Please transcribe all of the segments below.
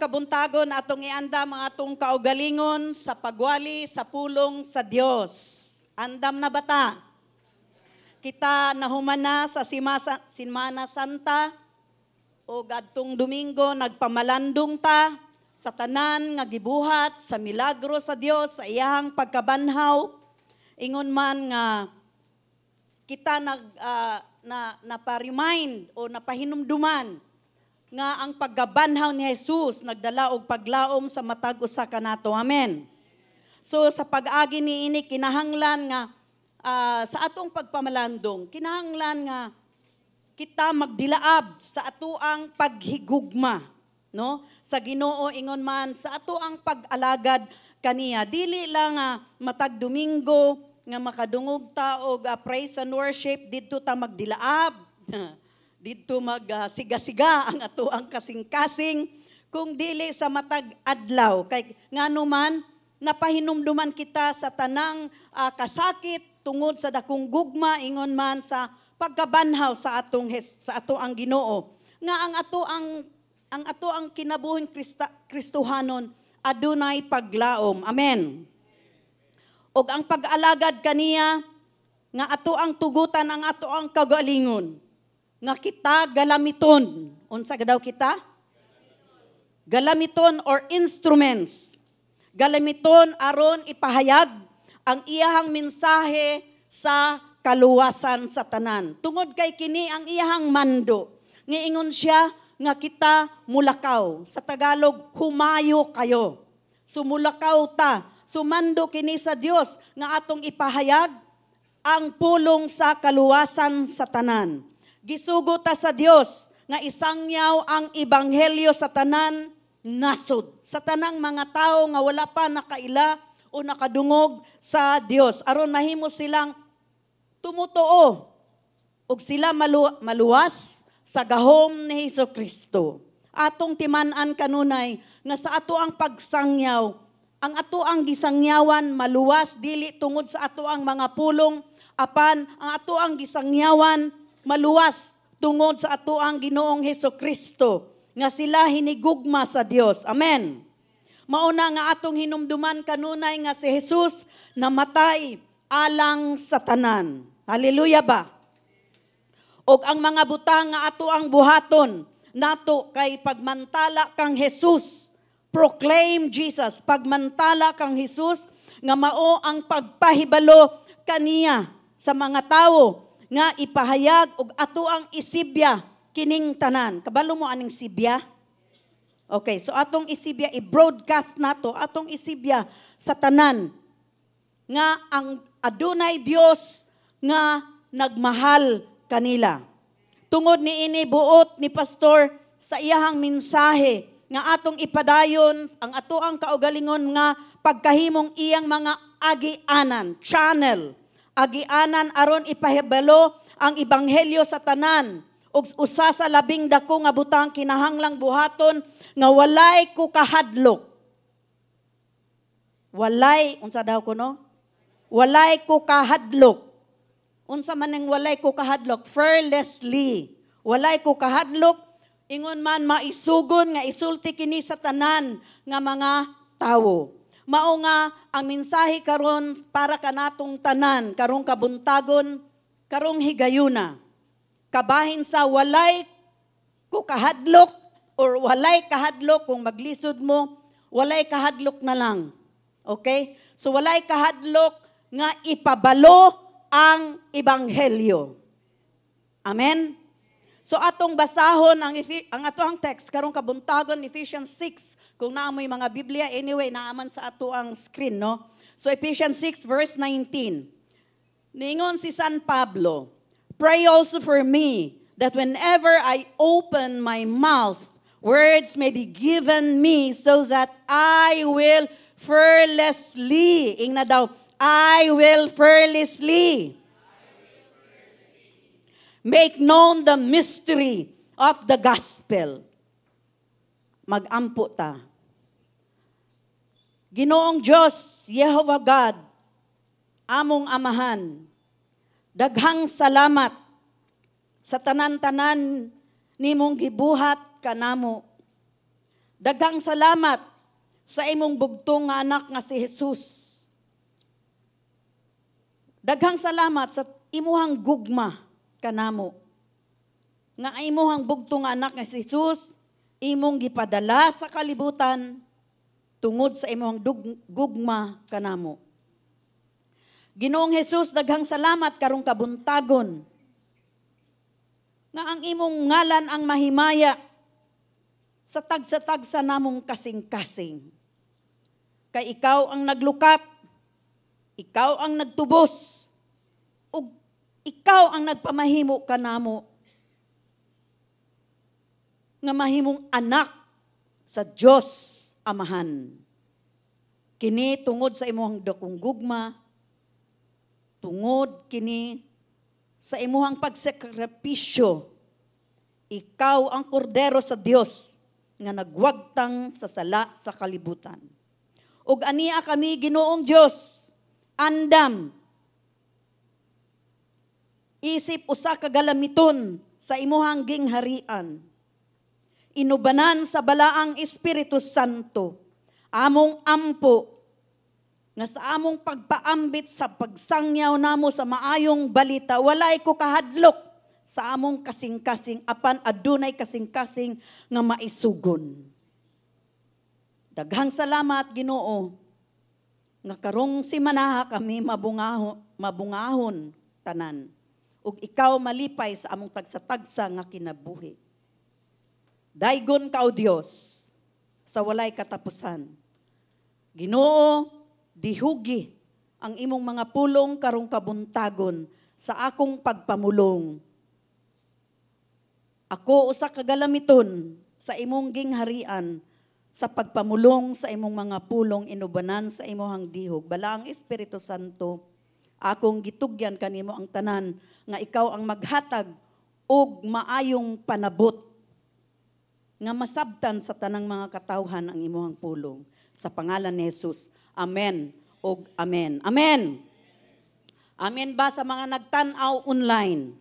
kabuntagon atong ianda mga atong kaugalingon sa pagwali sa pulong sa Dios. Andam na bata. Kita nahumana sa Simana Santa o adtong Domingo nagpamalandong ta sa tanan nga gibuhat sa milagro sa Dios sa iyang pagkabanhaw. Ingon man nga kita naparemind o napahinumduman nga ang paggabanhaw ni Jesus nagdala og paglaom sa matag usa kanato. Amen. So sa pag-agi niini kinahanglan nga sa atong pagpamalandong, kinahanglan nga kita magdilaab sa atoang paghigugma, no? Sa Ginoo ingon man sa atoang pag-alagad kaniya. Dili lang matag Domingo nga makadungog ta og praise and worship didto ta magdilaab. Dito magsiga-siga ang atoang kasing-kasing kung dili sa matag adlaw. Kay ngano man napahinumduman kita sa tanang kasakit tungod sa dakong gugma ingon man sa pagkabanhaw sa atoang Ginoo. Nga ang atoang kinabuhing Kristohanon adunay paglaom. Amen. Og ang pag-alagad kaniya nga atoang tugutan ang atoang kagalingon. Nga kita galamiton. Unsa daw kita? Galamiton or instruments. Galamiton aron ipahayag ang iyahang mensahe sa kaluwasan sa tanan. Tungod kay kini ang iyahang mando. Niingon siya nga kita mulakaw. Sa Tagalog, humayo kayo. Sumulakaw ta. Sumando kini sa Dios nga atong ipahayag ang pulong sa kaluwasan sa tanan. Gisugo ta sa Dios nga isangyaw ang ebanghelyo sa tanan nasod. Sa tanang mga tao nga wala pa nakaila o nakadungog sa Dios. Aron mahimo silang tumutuo ug sila maluwas sa gahom ni Hesukristo. Atong timan-an kanunay nga sa ato ang pagsangyaw, ang ato ang gisangyawan maluwas dili tungod sa ato ang mga pulong, apan ang ato ang gisangyawan maluwas tungod sa ato ang Ginoong Hesukristo nga sila hinigugma sa Dios. Amen. Mauna nga atong hinumduman kanunay nga si Jesus namatay alang sa tanan. Hallelujah ba? Og ang mga butang nga ato ang buhaton nato kay pagmantala kang Jesus. Proclaim Jesus. Pagmantala kang Jesus nga mao ang pagpahibalo kaniya sa mga tawo nga ipahayag og ato ang isibya kining tanan. Kabalo mo aning sibya? Okay, so atong isibya i-broadcast nato, atong isibya sa tanan nga ang adunay Dios nga nagmahal kanila. Tungod niini buot ni pastor sa iyahang mensahe nga atong ipadayon ang ato ang kaugalingon nga pagkahimong iyang mga agianan, channel. Agianan aron ipahibalo ang ebanghelyo sa tanan ug usa sa labing dako nga butang kinahanglang buhaton nga walay ko kahadlok. Walay unsa daw kuno? Walay ko kahadlok. Unsa man ang walay ko kahadlok? Fearlessly. Walay ko kahadlok ingon man maisugon nga isulti kini sa tanan nga mga tawo. Mao nga ang mensahe karon para kanatong tanan, karong kabuntagon, karong higayuna. Kabahin sa walay ko kahadlok or walay kahadlok kung maglisod mo, walay kahadlok na lang. Okay? So walay kahadlok nga ipabalo ang ebanghelyo. Amen? So atong basahon ang atong text karong kabuntagon Ephesians 6. Kung naamoy mga Biblia, anyway, naaman sa ato ang screen, no? So, Ephesians 6, verse 19. Ningon si San Pablo, pray also for me, that whenever I open my mouth, words may be given me, so that I will fearlessly, ingna daw, I will fearlessly make known the mystery of the gospel. Mag-ampo ta. Ginoong Diyos, Jehovah God, among amahan, daghang salamat sa tanan-tanan nimong gibuhat kanamo. Daghang salamat sa imong bugtong nga anak nga si Jesus. Daghang salamat sa imuhang gugma kanamo. Nga imuhang bugtong nga anak nga si Jesus, imong gipadala sa kalibutan tungod sa imuhang gugma kanamo. Ginoong Jesus, daghang salamat karong kabuntagon. Nga ang imong ngalan ang mahimaya sa tagsa-tagsa namong kasing-kasing. Kay ikaw ang naglukat, ikaw ang nagtubos, ug ikaw ang nagpamahimo kanamo nga mahimong anak sa Dios Amahan. Kini tungod sa imong dakong gugma, tungod kini sa imuhang pagsakripisyo, ikaw ang kordero sa Dios nga nagwagtang sa sala sa kalibutan. Ug ania kami Ginoong Dios, andam, isip usa ka galamiton sa imuhang gingharian. Inubanan sa balaang Espiritu Santo, among ampo, nga sa among pagpaambit sa pagsangyaw namo sa maayong balita, walay ko kahadlok sa among kasing-kasing, apan adunay kasing-kasing nga maisugon. Daghang salamat Ginoo, nga karong simanaha kami mabungahon tanan, ug ikaw malipay sa among tagsa-tagsa nga kinabuhi. Daygon ka o Dios sa walay katapusan. Ginoo, dihugi ang imong mga pulong karong kabuntagon sa akong pagpamulong. Ako usa ka galamiton sa imong gingharian sa pagpamulong sa imong mga pulong inubanan sa imong dihog. Balaang Espiritu Santo, akong gitugyan kanimo ang tanan nga ikaw ang maghatag og maayong panabot nga masabtan sa tanang mga katawhan ang imong pulong. Sa pangalan ni Jesus. Amen og amen. Amen. Amen ba sa mga nagtan-aw online?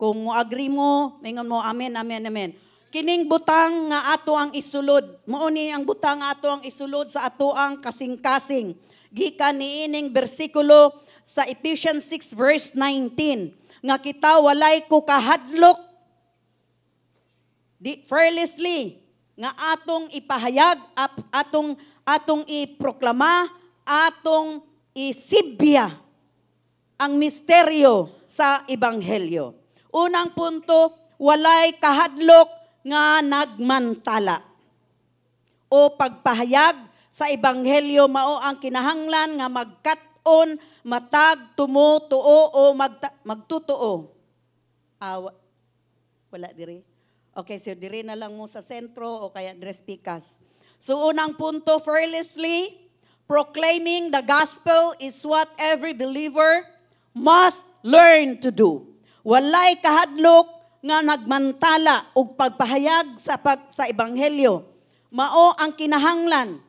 Kung mo agree mo, mingon mo amen, amen, amen. Kining butang nga ato ang isulod. Mao ni ang butang nga ato ang isulod sa ato ang kasing-kasing. Gikan niining bersikulo sa Ephesians 6 verse 19 nga kita walay ko kahadlok fearlessly nga atong ipahayag, atong iproklama, atong isibya ang misteryo sa ebanghelyo. Unang punto, walay kahadlok nga nagmantala o pagpahayag sa ebanghelyo mao ang kinahanglan nga magkat-on matag tumutuo o magtutuo. Wala diri. Okay, so diri na lang mo sa sentro o kaya dress pikas. So unang punto, fearlessly proclaiming the gospel is what every believer must learn to do. Walay kahadlok nga nagmantala og pagpahayag sa ebanghelyo. Mao ang kinahanglan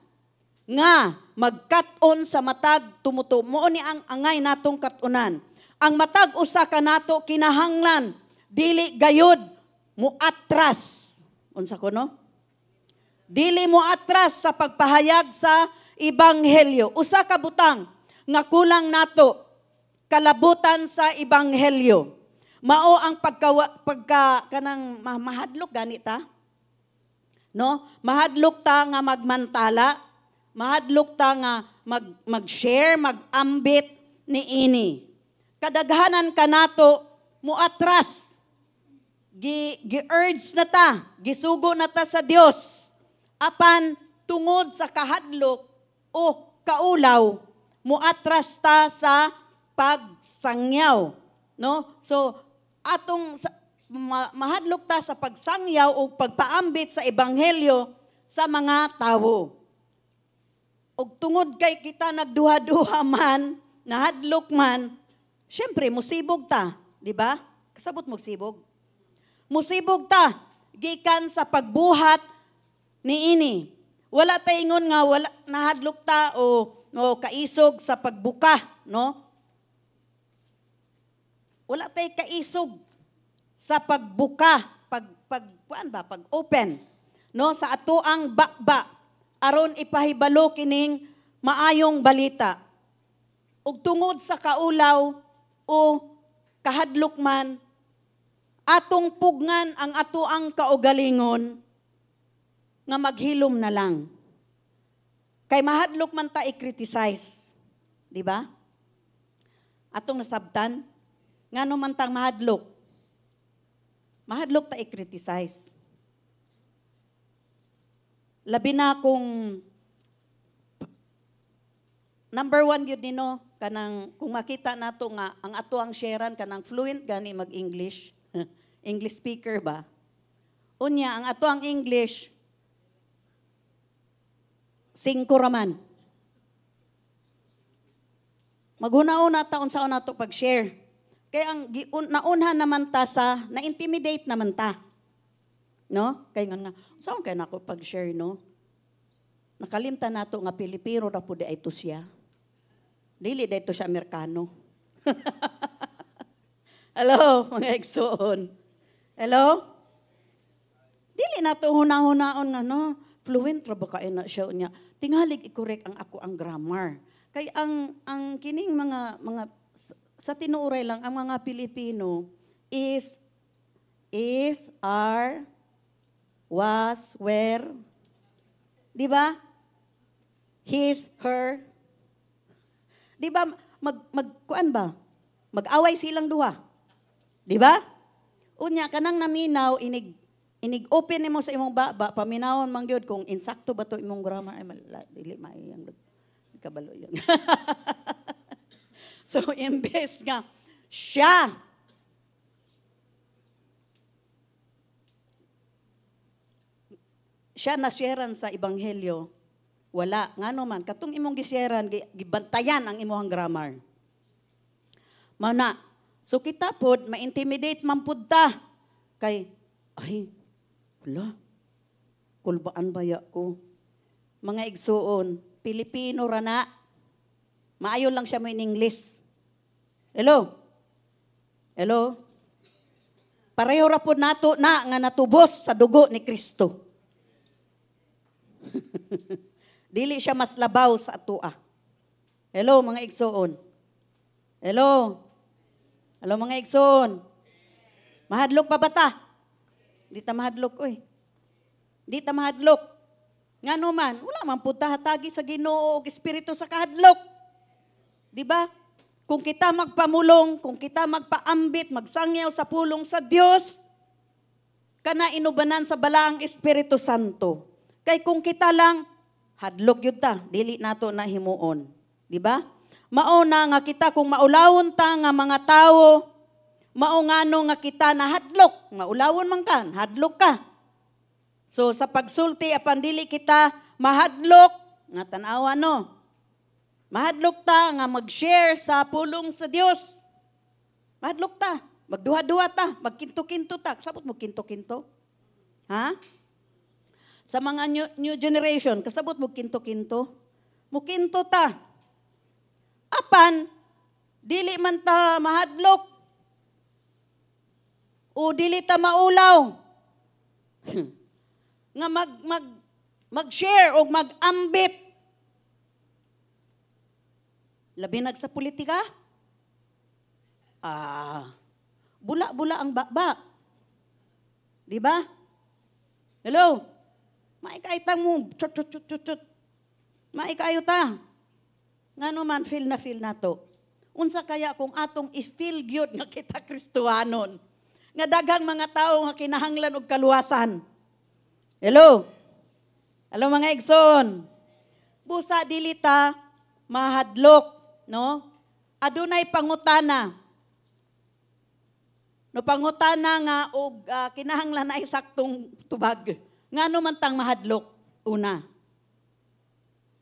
nga magkat-on sa matag tumuto. Mao ni ang angay natong kat-unan. Ang matag usa ka nato kinahanglan dili gayud muatras. Unsa ko no? Dili muatras sa pagpahayag sa ebanghelyo. Usa ka butang nga kulang nato kalabutan sa ebanghelyo. Mao ang kanang mahadlok ganita. No? Mahadlok ta nga magmantala, mahadlok ta nga mag-share, mag-ambit niini. Kadaghanan kanato muatras. Gi-urge na ta, gisugo na ta sa Dios. Apan tungod sa kahadlok o kaulaw, muatras ta sa pagsangyaw, no? So atong mahadlok ta sa pagsangyaw o pagpaambit sa ebanghelyo sa mga tawo. Og tungod kay kita nagduha-duha man, nahadlok man, syempre musibog ta, di ba? Kasabot mo sibog. Musibog ta, gikan sa pagbuhat niini. Wala taingon nga wala nahadlok ta o kaisog sa pagbuka, no? Wala tay kaisog sa pagbuka, pag open. no, sa atoang bakba aron ipahibalo kining maayong balita. Ug tungod sa kaulaw o kahadlok man, atong pugngan ang atoang kaugalingon nga maghilom na lang. Kay mahadlok man ta i-criticize. Di ba? Atong nasabtan, ngano man tang mahadlok. Mahadlok ta i-criticize. Labi na kung number one yun nino, kanang kung makita nato nga ang ato ang sharean kanang fluent gani mag-English. English speaker ba? Unya, ang ato ang English, 5 raman. Maghuna-una taon sa una to pag-share. Kaya ang naunhan naman ta sa, na-intimidate naman ta. No? Kaya nga, saan kaya na ako pag-share, no? Nakalimta na to nga Pilipino na po di ito siya. Dili da ito siya Amerikano. Hello, mga eksoon. Hello? Dili na to huna-hunaon nga, no? Fluent ra ba kayo na siya niya. Tingalig i-correct ang ako ang grammar. Kaya ang kining mga sa tinuuray lang ang mga Pilipino is, are, was, were, di ba? His, her. Di ba, kuan ba? Mag-away silang duha. Di ba? Unya, kanang naminaw, inig-open mo sa imong baba, paminawon man gyud kung insakto ba to imong grammar, ay dili maayang kabalo yun. So, imbes nga, siya nasyeran sa Ebanghelyo, wala. Ngano man, katong imong gisyeran, gibantayan ang imong grammar. Mana, so kita pod, ma-intimidate man pod ta. Kay, ay, wala, kulbaan baya ko. Mga igsuon, Pilipino rana, maayo lang siya mo in English. Hello? Hello? Pareho ra po nato na nga natubos sa dugo ni Kristo. Dili siya mas labaw sa atua. Hello, mga igsoon. Hello? Hello, mga igsoon. Mahadlok pa ba ta? Di ta mahadlok, oy. Di ta mahadlok. Nga naman, wala man po hatagi sa Ginoo o Espiritu sa kahadlok. Di ba? Kung kita magpamulong, kung kita magpaambit, magsangyaw sa pulong sa Dios, kana inubanan sa balaang Espiritu Santo. Kay kung kita lang, hadlok yun ta, dili nato na himuon. Di ba? Mauna nga kita, kung maulawon ta nga mga tao, maungano nga kita na hadlok, maulawon man ka, hadlok ka. So sa pagsulti apan dili kita mahadlok nga tan-awa no. Mahadlok ta nga mag-share sa pulong sa Dios. Mahadlok ta, magduha-duha ta, magkinto-kinto ta. Sabot mo kinto-kinto? Ha? Sa mga new generation, kasabot mo kinto-kinto? Mukinto ta. Apan dili man ta mahadlok. O dili ta maulaw. Nga mag-share o mag-ambit. Labi nag sa politika? Bula-bula ang bakba. Di ba? Hello? Maikaitang mo. Chut. Maikayo ta. Nga naman, feel na to. Unsa kaya kung atong i-feel gyud nga kita Kristohanon. Nga daghang mga tao nga kinahanglan og kaluwasan. Hello? Hello mga igsoon. Busa dilita mahadlok, no? Adunay pangutana. No pangutana nga og kinahanglan na isaktong tubag. Ngano man tang mahadlok una.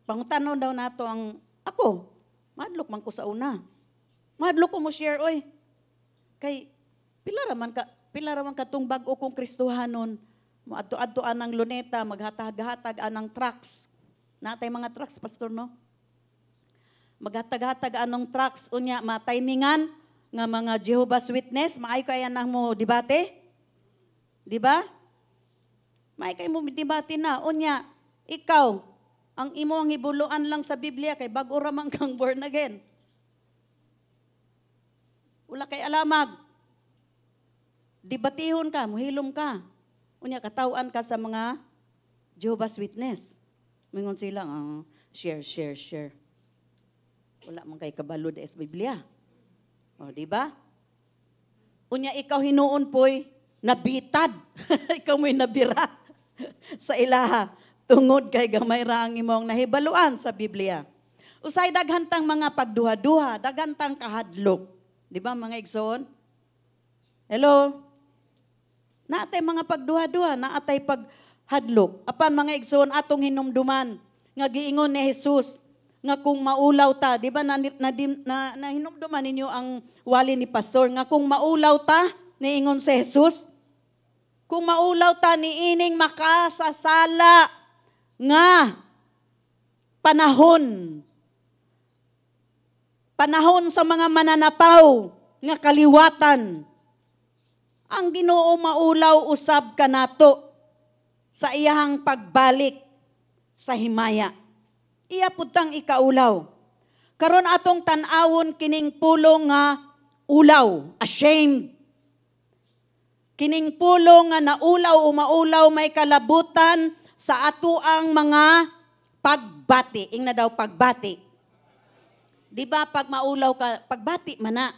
Pangutanon daw nato ang ako. Mahadlok man ko sa una. Mahadlok ko mo share oy. Kay pila ra man ka tong bag-o kong Kristohanon. Adto-adto anang luneta, maghatag-hatag anang trucks. Natay mga trucks, pastor, no? Maghatag-hatag anong trucks, unya, matimingan, nga mga Jehovah's Witness, maayo kaya nang mo debate? Di ba? May kay mo debate na. Unya, ikaw, ang imo ang hibuluan lang sa Biblia kay bago ramang kang born again. Wala kay alamag. Debatihon ka, muhilom ka. Unya, katawaan ka sa mga Jehovah's Witness. Mingon sila, share. Wala man kay kabalo sa Biblia. O, di ba? Unya, ikaw hinuon po'y nabitad. Ikaw mo'y nabira sa ilaha. Tungod kay gamay ra ang imong nahibaluan sa Biblia. Usay daghantang mga pagduha-duha, daghantang kahadlok. Di ba mga igsoon? Hello? Naatay mga pagduha-duha, naatay paghadlok. Apan mga igsoon atong hinumduman nga giingon ni Jesus nga kung maulaw ta, di ba na hinumduman ninyo ang wali ni pastor nga kung maulaw ta, niingon si Jesus, kung maulaw ta niining makasasala nga panahon sa mga mananapaw nga kaliwatan. Ang Ginoo maulaw usab kanato sa iyahang pagbalik sa himaya. Iya putang ikaulaw. Karon atong tan-awon kining pulong nga ulaw, ashamed. Kining pulong nga naulaw o maulaw may kalabutan sa atuang mga pagbati. Ing na daw pagbati. Di ba pag maulaw ka, pagbati man na.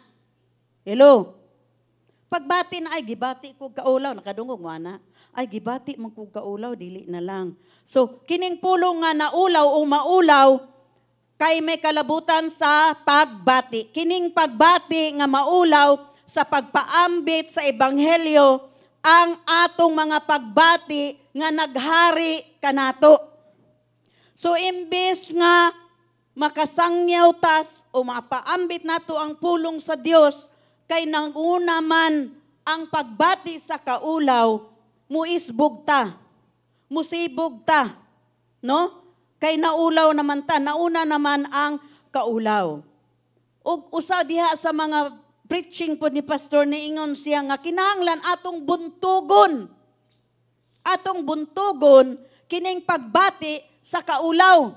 Hello? Pagbati na, ay gibati ko kaulaw, nakadungog mo na. Ay gibati man ko kaulaw, dili na lang. So, kining pulong nga naulaw o maulaw, kay may kalabutan sa pagbati. Kining pagbati nga maulaw sa pagpaambit sa ebanghelyo, ang atong mga pagbati nga naghari kanato. So, imbes nga makasangyaw tas o mapaambit nato ang pulong sa Dios, kay nanguna man ang pagbati sa kaulaw, muisbog ta, musibog ta, no? Kay naulaw naman ta, nauna naman ang kaulaw. Ug usa diha sa mga preaching po ni pastor niingon siya nga kinahanglan atong buntugon. Atong buntugon kining pagbati sa kaulaw.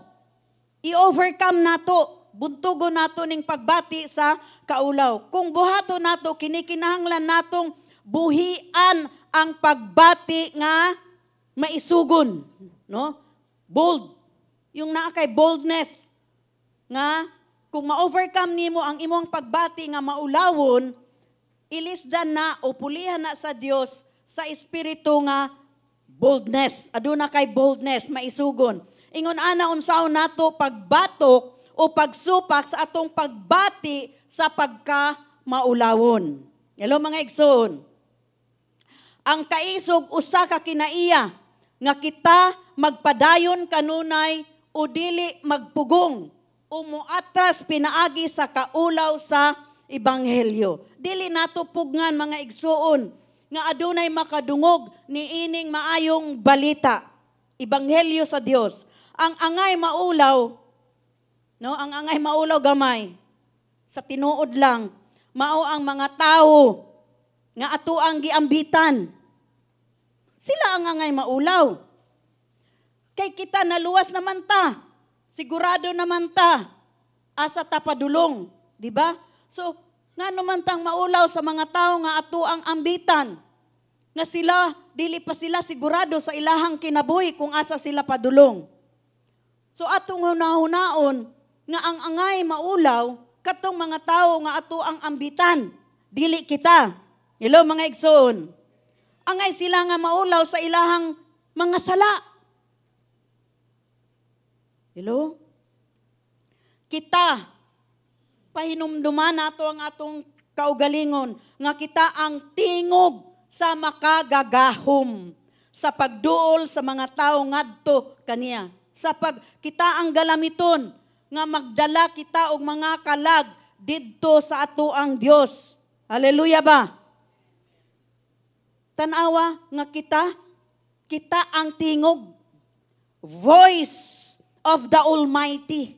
I-overcome nato, buntugon nato ning pagbati sa kaulaw. Kung buhato nato kinikinahanglan natong buhian ang pagbati nga maisugon, no? Bold. Yung naa kay boldness nga kung ma-overcome nimo ang imong pagbati nga maulawon, ilisdan na o pulihan na sa Dios sa espiritu nga boldness. Aduna kay boldness maisugon. Ingon ana unsaon nato pagbatok o pagsupak sa atong pagbati sa pagka maulawon. Hello mga igsoon. Ang kaisog usa ka kinaiya nga kita magpadayon kanunay o dili magpugong o muatras pinaagi sa kaulaw sa ebanghelyo. Dili nato pugngan mga igsoon nga adunay makadungog ni ining maayong balita. Ebanghelyo sa Dios. Ang angay maulaw, no? Ang angay maulaw gamay. Sa tinuod lang, mao ang mga tao nga ato ang giambitan. Sila ang angay maulaw. Kay kita naluwas naman ta. Sigurado naman ta. Asa ta padulong. Diba? So, nga naman tang maulaw sa mga tao nga ato ang ambitan. Nga sila, dili pa sila sigurado sa ilahang kinabuhi kung asa sila padulong. So, atong hunahunaon nga ang angay maulaw, katong mga tao nga ato ang ambitan. Dili kita. Hello mga igsoon. Angay sila nga maulaw sa ilahang mga sala. Hello? Kita, pahinumduman nato ang atong kaugalingon, nga kita ang tingog sa makagagahom, sa pagduol sa mga tao ngadto kaniya. Kita ang galamiton, nga magdala kita og mga kalag didto sa ato ang Dios. Hallelujah ba? Tanawa nga kita ang tingog, voice of the Almighty.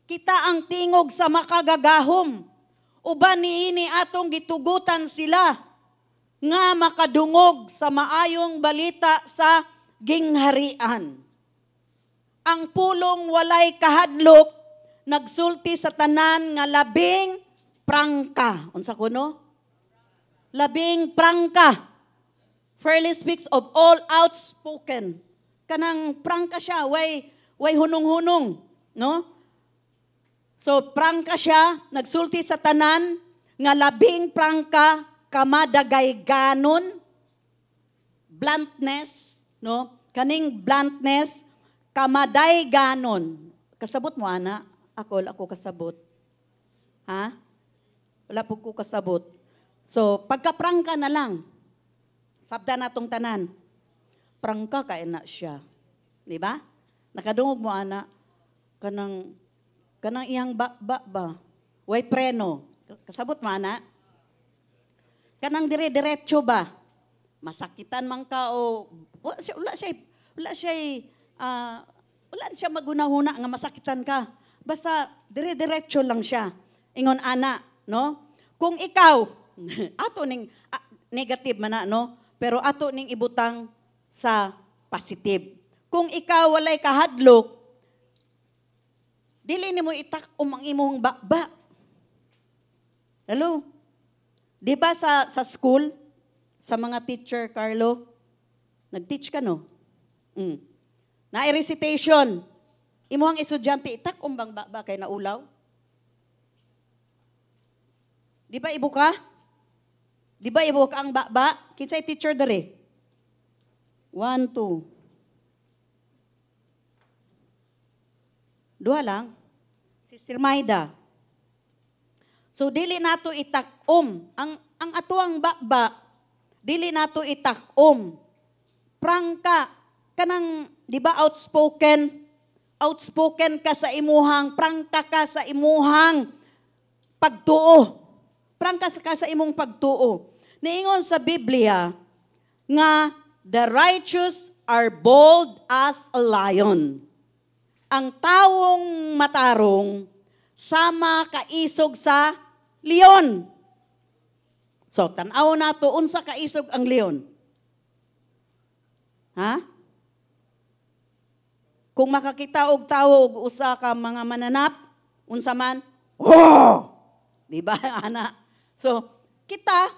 Kita ang tingog sa makagagahom. Uban niini atong gitugutan sila nga makadungog sa maayong balita sa gingharian. Ang pulong walay kahadlok, nagsulti sa tanan nga labing prangka. Unsa kuno? Labing prangka. Fairly speaks of all outspoken. Kanang prangka siya, way hunong-hunong, no? So prangka siya, nagsulti sa tanan nga labing prangka, kamadagay ganon, bluntness, no? Kaning bluntness, kamaday ganon. Kasabot mo, ana? Ako kasabot. Ha? Wala po ko kasabot. So, pagka-prangka na lang, sabda na tong tanan, prangka kaya na siya. Di ba? Nakadungog mo, ana, kanang iyang ba? Way preno. Kasabot mo, ana? Kanang dire-diretso ba? Masakitan man ka o wala siya magunahuna nga masakitan ka. Basta dire-diretso lang siya. Ingon ana, no? Kung ikaw ato ning negative man na, no? Pero ato ning ibutang sa positive. Kung ikaw walay kahadlok, dili nimo itak-om ang imong ba. Hello? Di ba sa school, sa mga teacher, Carlo, nag-teach ka, no? Na-recitation. Imuhang estudyante, itak umbang ba kay naulaw? Di ba ibuka? Di ba ibuka ang ba? Kinsay teacher dere? 1, 2. Duha lang. Sister Maida. So, dili nato itak-om. Ang atuang ba, dili nato itak-om. Prangka, kanang, di ba, outspoken ka sa imuhang, prangka ka sa imuhang pagtuo. Prangka ka sa imong pagtuo. Niingon sa Biblia, nga, the righteous are bold as a lion. Ang tawong matarong, sama kaisog sa leon. So, tanaw na to, unsa kaisog ang leon? Ha? Kung makakita og tawo og usa ka mga mananap, unsa man, oh! Di ba, ana? So, kita,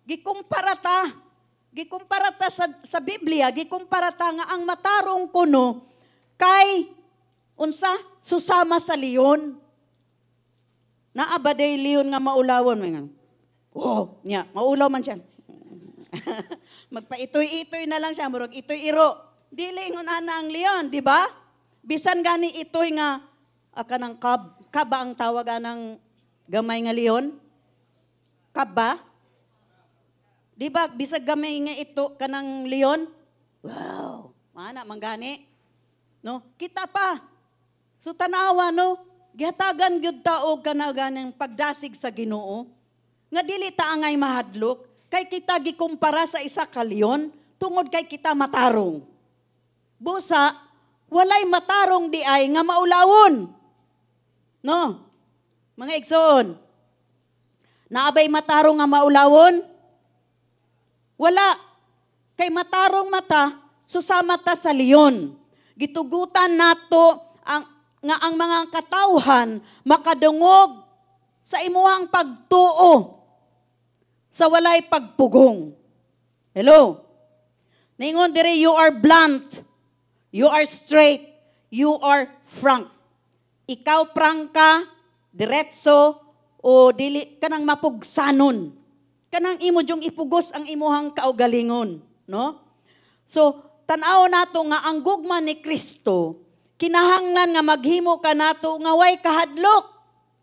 gikumpara sa Biblia, gikumpara nga ang matarong kuno kay unsa susama sa leon. Naabaday leon nga maulawon mga. Oh, nya, maulaw man siya. Magpaitoy-itoy na lang siya, murag itoy-iro. Dili ingon ana ang leon, di ba? Bisan gani itoy nga kanang kab ba ang tawag anang gamay nga leon? Kab ba? Di ba bisag gamay nga ito kanang leon? Wow, mana manggani. No, kita pa. So tanawa no, gihatagan gyud ta og kanang pagdasig sa Ginoo. Nga dili ta angay mahadlok kay kita gikumpara sa isa ka leon tungod kay kita matarong. Busa, walay matarong di ay nga maulawon. No? Mga igsoon. Naabay matarong nga maulawon? Wala. Kay matarong mata, susama ta sa leon. Gitugutan nato ang mga katawhan makadungog sa imuhang pagtuo sa walay pagpugong. Hello? Ningon dire, you are blunt. You are straight. You are frank. Ikaw prangka, diretso, o dili kanang mapugsanon. Kanang imo jung ipugos ang imuhang kaugalingon. No? So, tanaw nato nga ang gugma ni Kristo, kinahanglan nga maghimo ka nato nga way kahadlok.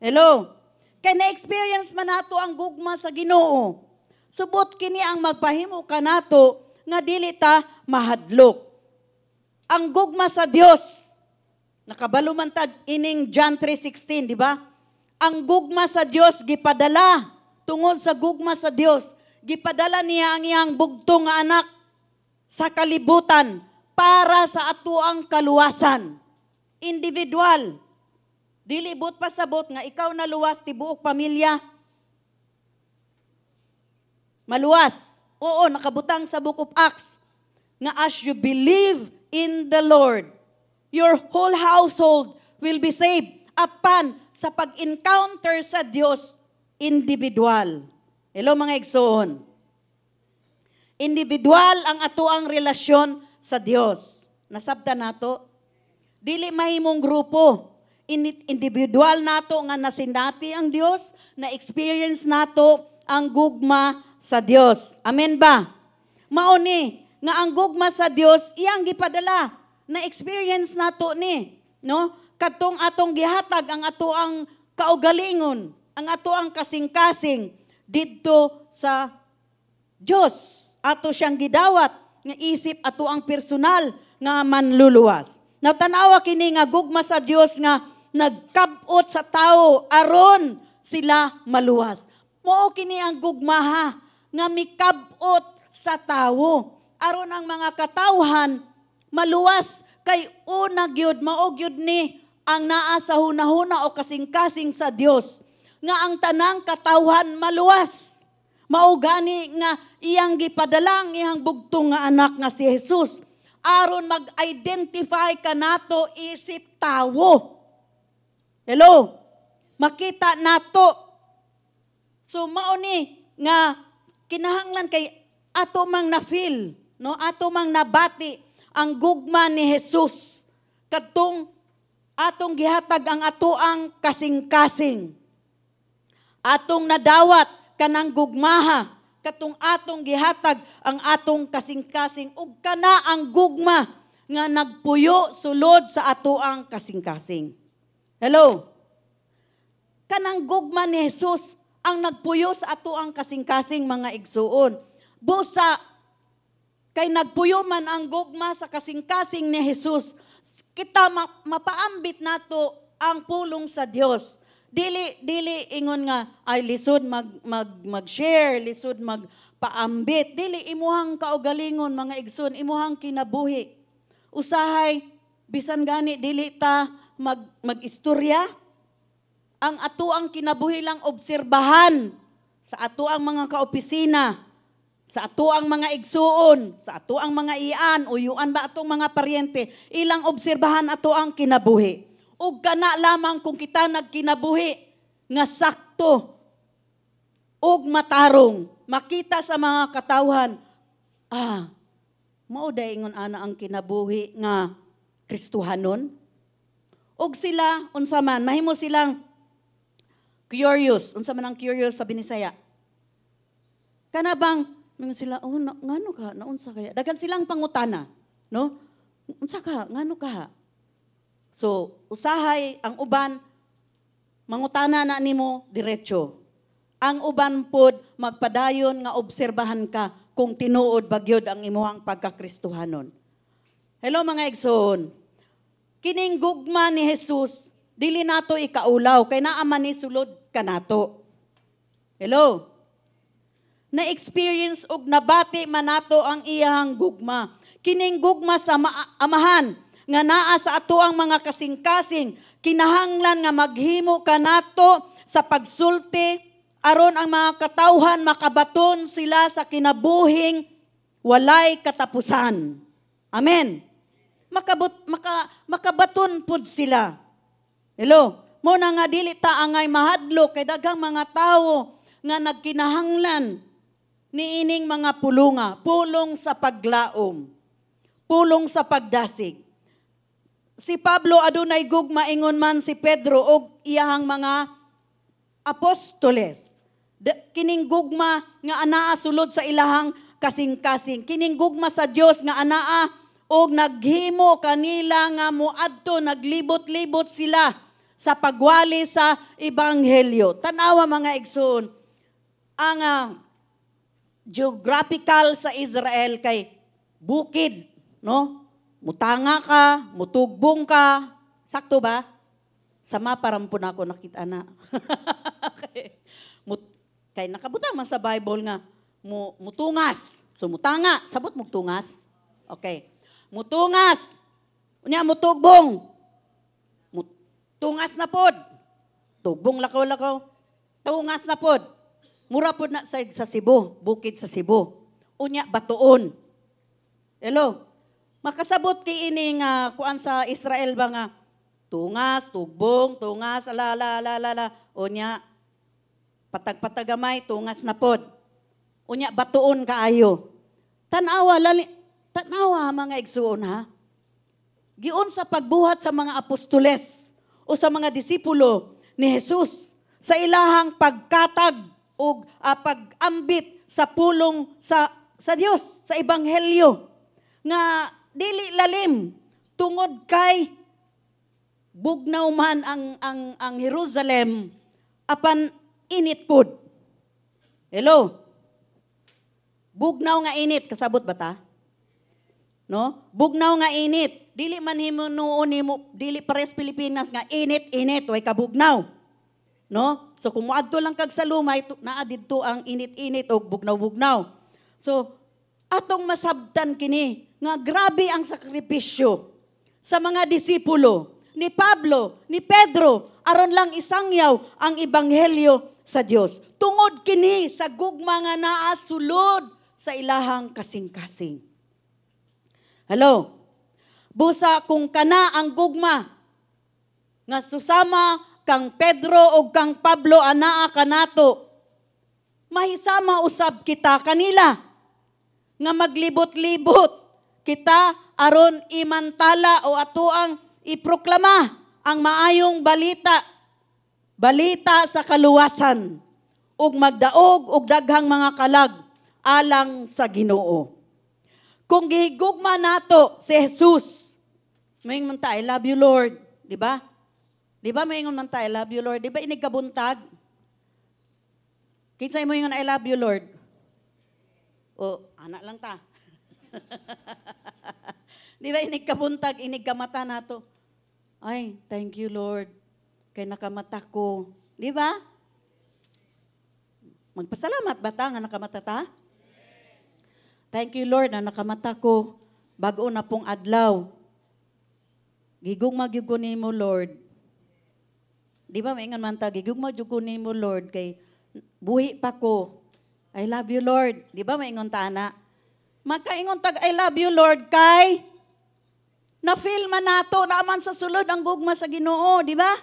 Hello? Kay na-experience man nato ang gugma sa Ginoo. Subot kini ang magpahimo ka nato nga dili ta mahadlok. Ang gugma sa Dios, nakabalo man ta ining John 3:16, di ba? Ang gugma sa Dios gipadala tungod sa gugma sa Dios, gipadala niya ang iyang bugtong nga anak sa kalibutan para sa atuang kaluwasan. Individual. Dili but pasabot nga ikaw naluwas ti buok pamilya. Maluwas. Oo, nakabutang sa Book of Acts. nga as you believe in the Lord, your whole household will be saved apan sa pag-encounter sa Dios individual. Hello mga igsoon. Individual ang atuang relasyon sa Dios. Nasabtan nato. Dili mahimong grupo. Individual nato nga nasindati ang Dios, na experience nato ang gugma sa Dios. Amen ba? Mauni nga ang gugma sa Dios iyang gipadala, na experience nato ni, no? Kadtong atong gihatag ang atoang kaugalingon, ang atoang kasing-kasing didto sa Dios. Ato siyang gidawat nga isip ato ang personal nga manluluwas. Nagtanawa kini nga gugma sa Dios nga nagkabot sa tao aron sila maluwas. Mao kini ang gugmaha nga mikabot sa tao aron ang mga katawhan maluwas, kay una gyud mao gyud ni ang naa sa hunahuna o kasing-kasing sa Dios nga ang tanang katawhan maluwas. Mao gani nga iyang gipadalang iyang bugtong nga anak nga si Jesus aron mag-identify kanato isip tawo. Hello? Makita nato. So mao ni nga kinahanglan kay ato mang na-feel, no? Ato mang nabati ang gugma ni Jesus kadtong atong gihatag ang atoang kasing-kasing. Atong nadawat kanang gugmaha katong atong gihatag ang atong kasing-kasing ug kana ang gugma nga nagpuyo sulod sa atoang kasing-kasing. Hello? Kanang gugma ni Jesus ang nagpuyo sa atoang kasing-kasing mga igsuon. Busa kay nagpuyo man ang gugma sa kasing-kasing ni Jesus, kita mapaambit nato ang pulong sa Dios. Dili ingon nga ay lisod mag-share, lisod magpaambit. Dili imuhang kaugalingon mga igsoon, imuhang kinabuhi. Usahay bisan gani dili ta mag-istorya. Ang atuang kinabuhi lang obserbahan sa atuang mga kaopisina, sa atuang mga igsuon, sa atuang mga ian, uyuan ba atong mga paryente, ilang obserbahan atuang kinabuhi. Ug kana lamang kung kita nagkinabuhi nga sakto ug matarong, makita sa mga katawhan, mao day ingon ana ang kinabuhi nga Kristohanon. Ug sila unsa man mahimo silang curious. Unsa man ang curious sa Binisaya? Kana bang sila ngano ka naunsa kaya? Dagan silang pangutana, no? Unsa ka? Ngano ka? So, usahay ang uban mangutana na nimo diretso. Ang uban pod magpadayon nga obserbahan ka kung tinuod bagyod ang imuhang pagkakristohanon. Hello mga igsoon. Kining gugma ni Jesus dili nato ikaulaw kay naa man ni sulod kanato. Hello. Na-experience og nabati man nato ang iyang gugma. Kining gugma sa amahan nga naa sa atoang mga kasing-kasing, kinahanglan nga maghimo kanato sa pagsulti aron ang mga katawhan makabaton sila sa kinabuhing walay katapusan. Amen. Makabaton pud sila. Hello. Mo na nga dili ta angay mahadlok kay daghang mga tawo nga nagkinahanglan niining mga pulong sa paglaom, pulong sa pagdasig. Si Pablo adunay gugma ingon man si Pedro og iyahang mga apostoles. Kining gugma nga anaa sulod sa ilahang kasing-kasing. Kining gugma sa Dios nga anaa og naghimo kanila nga moadto, naglibot-libot sila sa pagwali sa ebanghelyo. Tanawa mga igsoon, ang geographical sa Israel kay bukid, no? Mutanga ka, mutugbong ka. Sakto ba? Sama parampun ako nakita na. Kay nakabutang man sa Bible nga, mutungas. So mutanga, sabot mugtungas. Okay. Mutungas. Unya mutugbong. Tungas na pod. Tugbong lakaw-lakaw. Tungas na pod. Mura pod na sa Cebu, bukid sa Cebu. Unya batuon. Hello. Makasabot kay ini nga kuan sa Israel ba nga tungas, tugbong, tungas, unya patag-patagamay, tungas na pod. Unya batuon kaayo. Tanawa mga igsuon ha. Giun sa pagbuhat sa mga apostoles o sa mga disipulo ni Jesus sa ilahang pagkatag o pag-ambit sa pulong sa Dios, sa ebanghelyo nga dili lalim tungod kay bugnaw man ang Jerusalem apan init pud. Hello. Bugnaw nga init kasabot ba ta? No? Bugnaw nga init. Dili man himunoon nimo, dili pares Pilipinas nga init way kabugnaw. No? So kung moadto lang kag sa lumay naa didto ang init-init o bugnaw-bugnaw. So atong masabtan kini nga grabe ang sakripisyo sa mga disipulo ni Pablo, ni Pedro aron lang isangyaw ang ebanghelyo sa Dios. Tungod kini sa gugma nga naa sulod sa ilahang kasing-kasing. Hello. Busa kung kana ang gugma nga susama kang Pedro o kang Pablo anaa kanato, mahisama usab kita kanila nga maglibot-libot kita aron imantala o atuang iproklama ang maayong balita sa kaluwasan ug magdaog og daghang mga kalag alang sa Ginoo. Kung gihigugma nato si Jesus, moingon man ta, I love you Lord, di ba? Di ba moingon man ta, I love you Lord? Di ba inig kabuntag? Kinsay moingon I love you Lord? O anak lang ta. Di ba inig kabuntag, inig kamata nato? Ay, thank you Lord, kay nakamata ko. Di ba? Magpasalamat ba ta nga nakamata ta? Thank you Lord na nakamata ko bago na pong adlaw. Gigugma gyud nimo Lord. Di ba maingon man ta gigugma gyud nimo Lord kay buhi pa ko. I love you Lord. Di ba maingon ta ana? Makaingon tag I love you Lord kay na-feel man nato naaman sa sulod ang gugma sa Ginoo, di ba?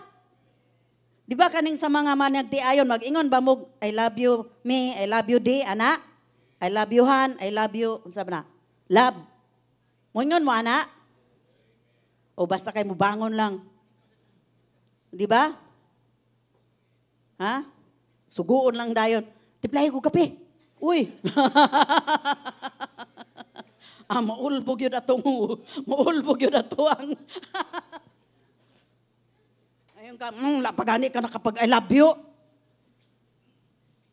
Di ba kaning sa mga managtiayon mag-ingon ba mo I love you me, I love you di ana? I love you han, I love you unsa ba na? Love. Moingon mo ana? O basta kay mo bangon lang. Di ba? Ha? Suguon lang dayon. Tiplahi ko kape. Uy. Maulbog yun ato ang ayun ka, lapagani ka na kapag I love you.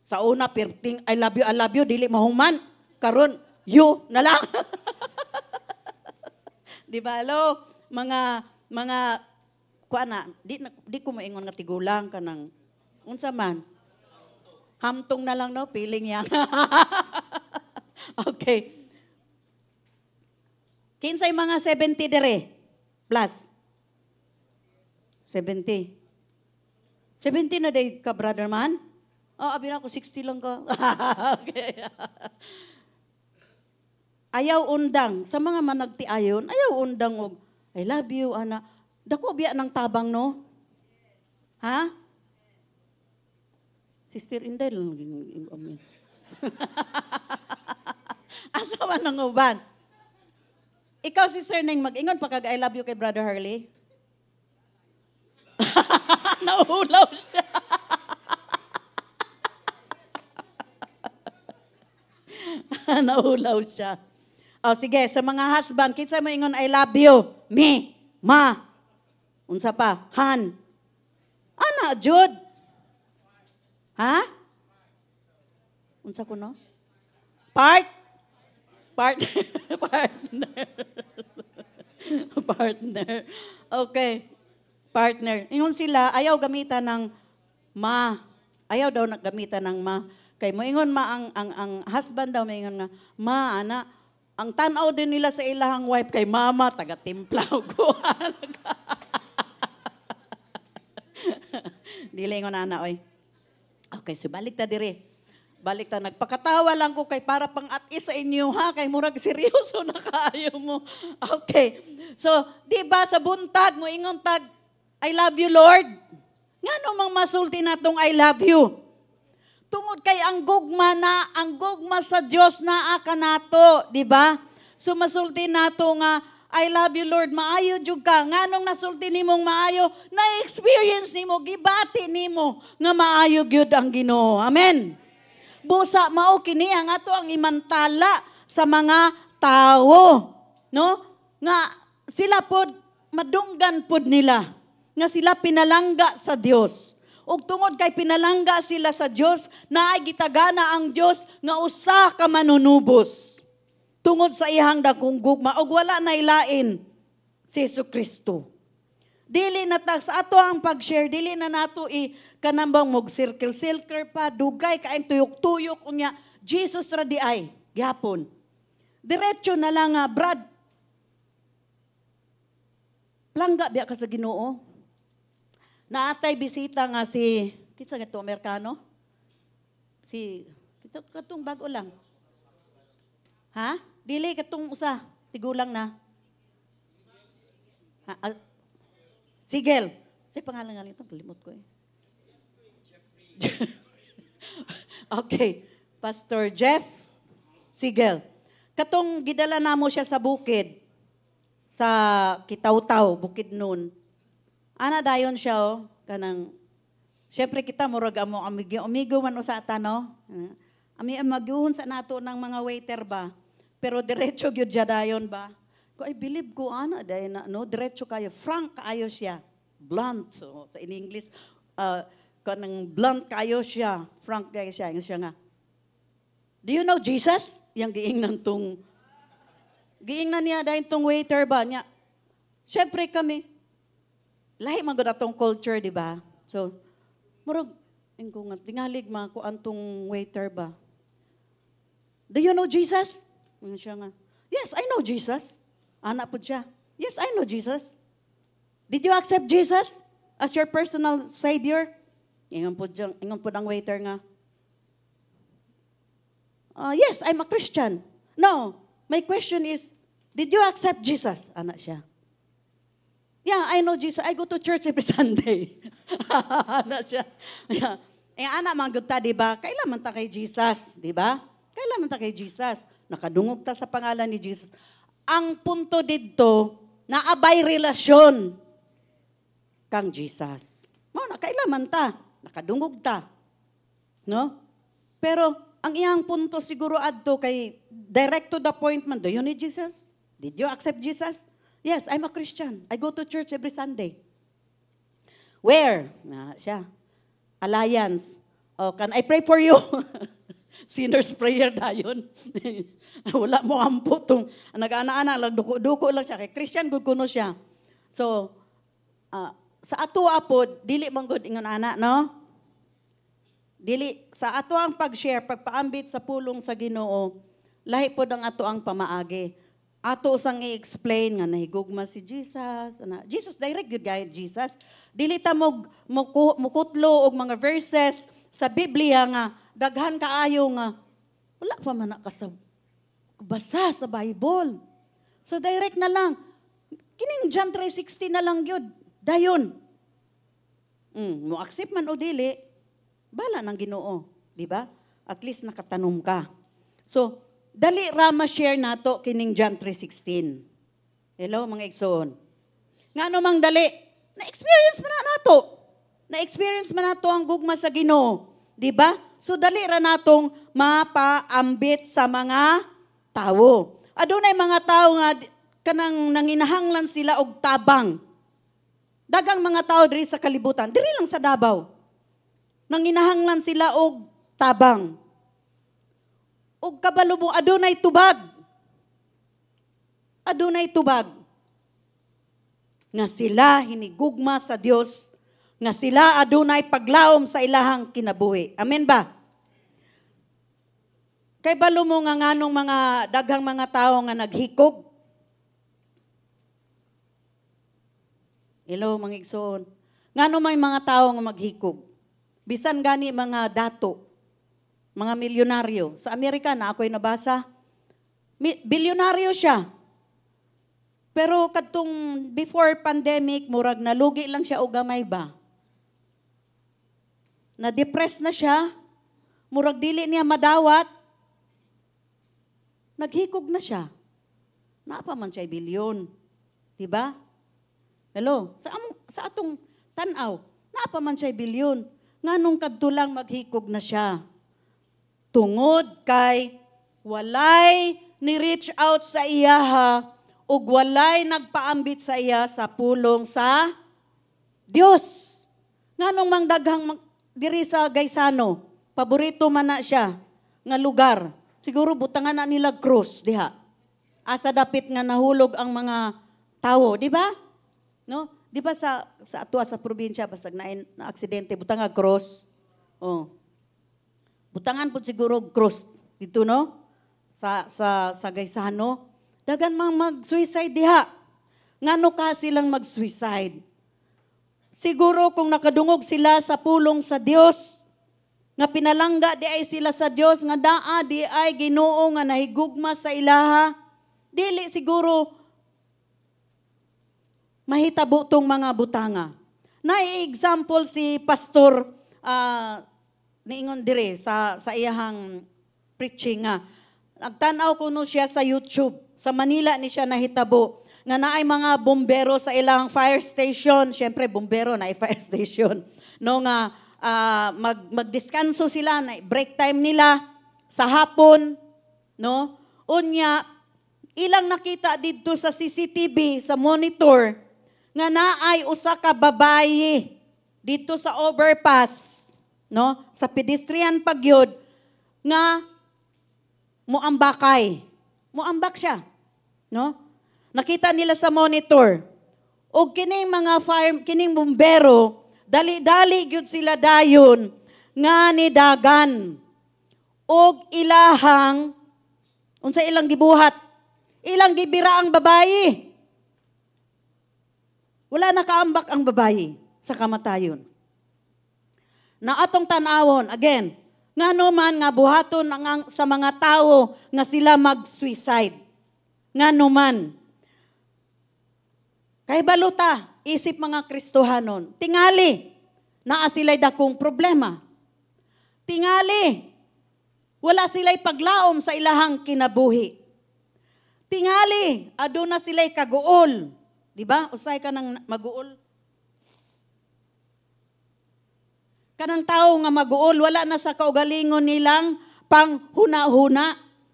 Sa una, pirting, I love you, dili mahuman. Karon, you na lang. Di ba, lo? Mga, kuha na, di ko maingon nga tigulang ka ng, unsa man. Hamtong na lang, no? Feeling yan. Okay. Kinsay mga 70 dire? Plus. 70. 70 na day ka, brother man? Abi na ako, 60 lang ka. Okay. Ayaw undang. Sa mga managtiayon, ayaw undang og, I love you, ana. Dako biya ng tabang, no? Ha? Sister Indel. Asa man ang uban? Ikaw, Sister Neng, mag-ingon pagka I love you kay Brother Harley? Nauulaw siya. Naulaw siya. O sige, sa mga husband, kinsa mo ingon I love you, me, ma, unsa pa, han. Ana, Jude. Ha? Unsa ko no? Partner. Partner. Okay. Partner. Ingon sila, ayaw gamitan ng ma. Ayaw daw gamitan ng ma. Kay mo ingon ma ang husband daw may ingon nga, ma ana, ang tanaw din nila sa ilahang wife kay mama taga timplaw ko. Dili ingon ana oy. Okay, so balik ta dire. Balik ta, nagpakatawa lang ko kay para pang at sa inyo ha, kay murag seryoso na kaayo mo. Okay. So, di ba sa buntag mo ingon tag, I love you Lord. Ngano mang masulti natong I love you? Tungod kay ang gugma sa Dios naa kanato, di ba? So masulti nato nga I love you Lord, maayo jud ka. Nganong nasulti nimong maayo, na-experience nimo, gibati nimo nga maayo gyud ang Ginoo. Amen. Busa mao kini ang ato ang imantala sa mga tao, no? Nga sila pod madunggan pod nila nga sila pinalangga sa Dios. Ug tungod kay pinalangga sila sa Dios, naay gitagana ang Dios nga usa ka manunubos. Tungod sa ihang dakong gugma ug wala nay lain si Jesucristo. Dili na sa ato ang pag-share, dili na nato kanambang mog circle pa, dugay kaayong tuyok-tuyok unya Jesus ra di ay gyapon. Diretso na lang nga, Brad. Langga biya ka sa Ginoo. Naatay bisita nga si kitsa nga to Amerikano? Si katong bago lang. Ha? Dili katong usa, tigulang na. Sigel. Say pangalan nga nito, kalimot ko eh. Okay, Pastor Jeff Sigel. Katong gidala namo siya sa bukid sa Kitaw-Taw, Bukidnon. Ana dayon siya kanang syempre kita murag amo amigo man usata no. Ami magyuhon sa nato ng mga waiter ba. Pero diretso gyud siya dayon ba? Ko I believe ko ana dayon na no, diretso kayo, frank kaayo siya. Blunt so, sa in English kanang blunt kayo siya, frank kayo siya. Nga siya nga. Do you know Jesus? Yang giingnan niya dayon tong waiter ba niya. Syempre kami lahi man gud atong culture, di ba? So murag ingko tingalig man ko antong waiter ba. Do you know Jesus? Nga siya nga, yes, I know Jesus. Anak po siya, yes, I know Jesus. Did you accept Jesus as your personal Savior? Ingon po ang waiter nga, yes, I'm a Christian. No, my question is, did you accept Jesus? Anak siya. Yeah, I know Jesus. I go to church every Sunday. Anak siya. Yeah. Anak mangguta, di ba? Kailan man ta kay Jesus, di ba? Kailan man ta kay Jesus? Nakadungog ta sa pangalan ni Jesus. Ang punto dito, naabay relasyon kang Jesus. Mao na kailaman ta, nakadungog ta. No? Pero ang iyang punto siguro adto kay direct to the point man, do you need Jesus? Did you accept Jesus? Yes, I'm a Christian. I go to church every Sunday. Where? Na siya. Alliance. Oh, can I pray for you? Sinner's prayer dayon. Wala mo ampo tong nag-ana-ana lang duko-duko lang siya kay Christian gud kuno siya. So sa ato apod dili man gud ingon ana no? Dili sa ato ang pag-share pagpaambit sa pulong sa Ginoo lahi pod ang ato ang pamaagi. Ato sang i-explain nga nahigugma si Jesus. Jesus direct gud gayud Jesus. Dili ta mukutlo og mga verses sa Biblia nga daghan kaayo nga wala pa man ka sa basa sa Bible. So direct na lang. Kining John 3:16 na lang gyud. Dayon. Mo accept man o dili, bala nang Ginoo, di ba? At least nakatanom ka. So dali ra ma-share nato kining John 3:16. Hello mga igsoon. Ngano mang dali? Na-experience man na nato. Na-experience man nato ang gugma sa Ginoo, di ba? So dali ra natong mapaambit sa mga tawo. Adunay mga tawo nga kanang nanginahanglan sila og tabang. Dagang mga tawo diri sa kalibutan, diri lang sa Davao. Nanginahanglan sila og tabang. Og kabalo mo adunay tubag. Adunay tubag. Nga sila hinigugma sa Dios, nga sila adunay paglaom sa ilahang kinabuhi. Amen ba? Kay balo mo nga nganong mga daghang mga tao nga naghikog. Hello mga igsoon. Ngano may mga tao nga maghikog. Bisan gani mga dato. mga milyonaryo. Sa Amerika na ako'y nabasa, bilyonaryo siya. Pero kadtong before pandemic, murag nalugi lang siya o gamay ba? Na-depress na siya, murag dili niya madawat, naghikog na siya. Naapa man siya bilyon. Diba? Hello? Sa atong tanaw, naapa man siya bilyon. Nganong kadto lang maghikog na siya. Tungod kay walay ni-reach out sa iyaha ug walay nagpaambit sa iya sa pulong sa Dios. Nganong mangdaghang diri sa Gaisano, paborito man na siya nga lugar. Siguro butangan na nila cross diha. Asa dapit nga nahulog ang mga tao, di ba? No? Di ba sa atua sa probinsya basag na aksidente butanga cross. Oh. Butangan pud siguro cross dito no sa Gaisano. Dagan mang mag-suicide diha. Ngano ka silang mag-suicide? Siguro kung nakadungog sila sa pulong sa Dios, nga pinalangga di ay sila sa Dios, nga daa di ay Ginoo nga nahigugma sa ilaha, dili siguro mahitabo tong mga butanga. Na-example si Pastor niingon dire sa iyahang preaching nga. Nagtanaw ko no siya sa YouTube. Sa Manila ni siya nahitabo. Nga naay mga bombero sa ilang fire station. Siyempre, bombero na fire station. No nga, magdiskanso sila, na break time nila sa hapon. No? Unya, ilang nakita dito sa CCTV, sa monitor, nga naay usa ka babaye dito sa overpass, no? Sa pedestrian pagyod, nga muambakay. Muambak siya. No? Nakita nila sa monitor. O kining mga kining bumbero, dali-dali gyud sila dayon nga nidagan. Og ilahang unsa ilang gibuhat? Ilang gibira ang babayi. Wala nakaambak ang babayi sa kamatayon. Na atong tanawon, again, ngano man nga buhaton sa mga tao nga sila mag-suicide. Ngano man. Kay baluta, isip mga Kristohanon, tingali, naa sila'y dakong problema. Tingali, wala sila'y paglaom sa ilahang kinabuhi. Tingali, aduna sila'y kaguol. Diba? Usay ka ng maguol. Kanang tao nga maguol, wala na sa kaugalingon nilang panghuna-huna.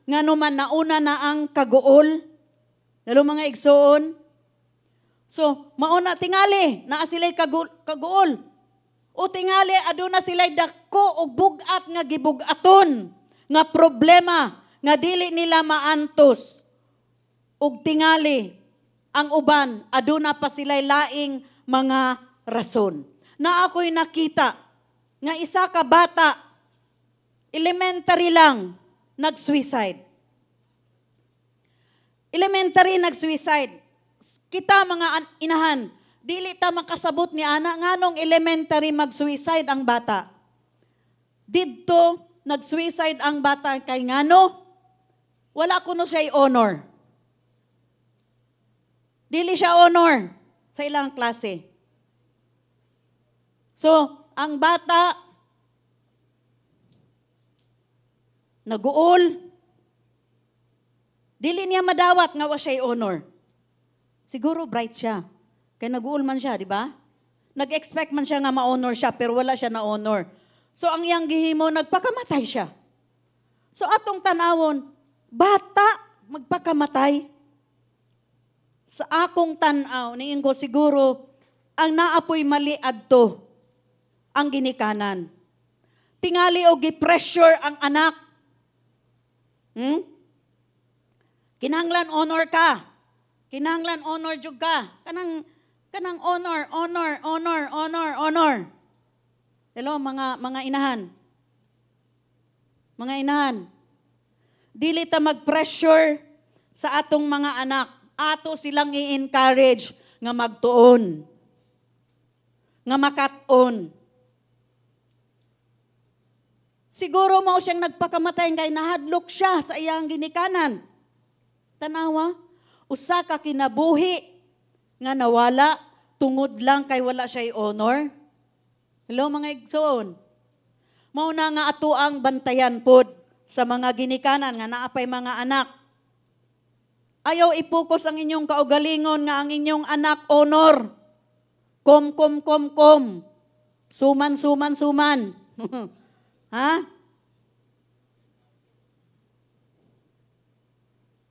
Nga naman nauna na ang kaguol. Lalo mga igsoon. So, mauna tingali, naa sila'y kaguol. O tingali, aduna sila'y dako o bugat nga gibugaton. Nga problema, nga dili nila maantos. O tingali, ang uban, aduna pa sila'y laing mga rason. Na ako'y nakita, nga isa ka bata, elementary lang, nag-suicide. Elementary nag-suicide. Kita mga inahan, dili ta makasabot ni ana, nganong elementary mag-suicide ang bata. Didto, nag-suicide ang bata kay ngano, wala kuno siya honor. Dili siya honor sa ilang klase. So, ang bata, naguol, dili niya madawat nga wa siya honor. Siguro bright siya. Kaya naguol man siya, di ba? Nag-expect man siya nga ma-honor siya, pero wala siya na-honor. So, ang iyang gihimo, nagpakamatay siya. So, atong tanawon, bata, magpakamatay. Sa akong tanaw, niin ko siguro, ang naapoy mali adto, ang ginikanan. Tingali o gi-pressure ang anak. Kinahanglan honor ka. Kinahanglan honor jud ka. Kanang honor. Hello mga inahan. Mga inahan. Dili ta mag-pressure sa atong mga anak. Ato silang i-encourage nga magtuon. Nga makat-on. Siguro mao siyang nagpakamatay kay nahadlok siya sa iyang ginikanan. Tanawa, usa ka kinabuhi nga nawala tungod lang kay wala siya honor. Hello mga igsoon. Mao na nga ato ang bantayan pod sa mga ginikanan nga naapay mga anak. Ayaw ipokus ang inyong kaugalingon nga ang inyong anak honor. Kom. Suman. Ha?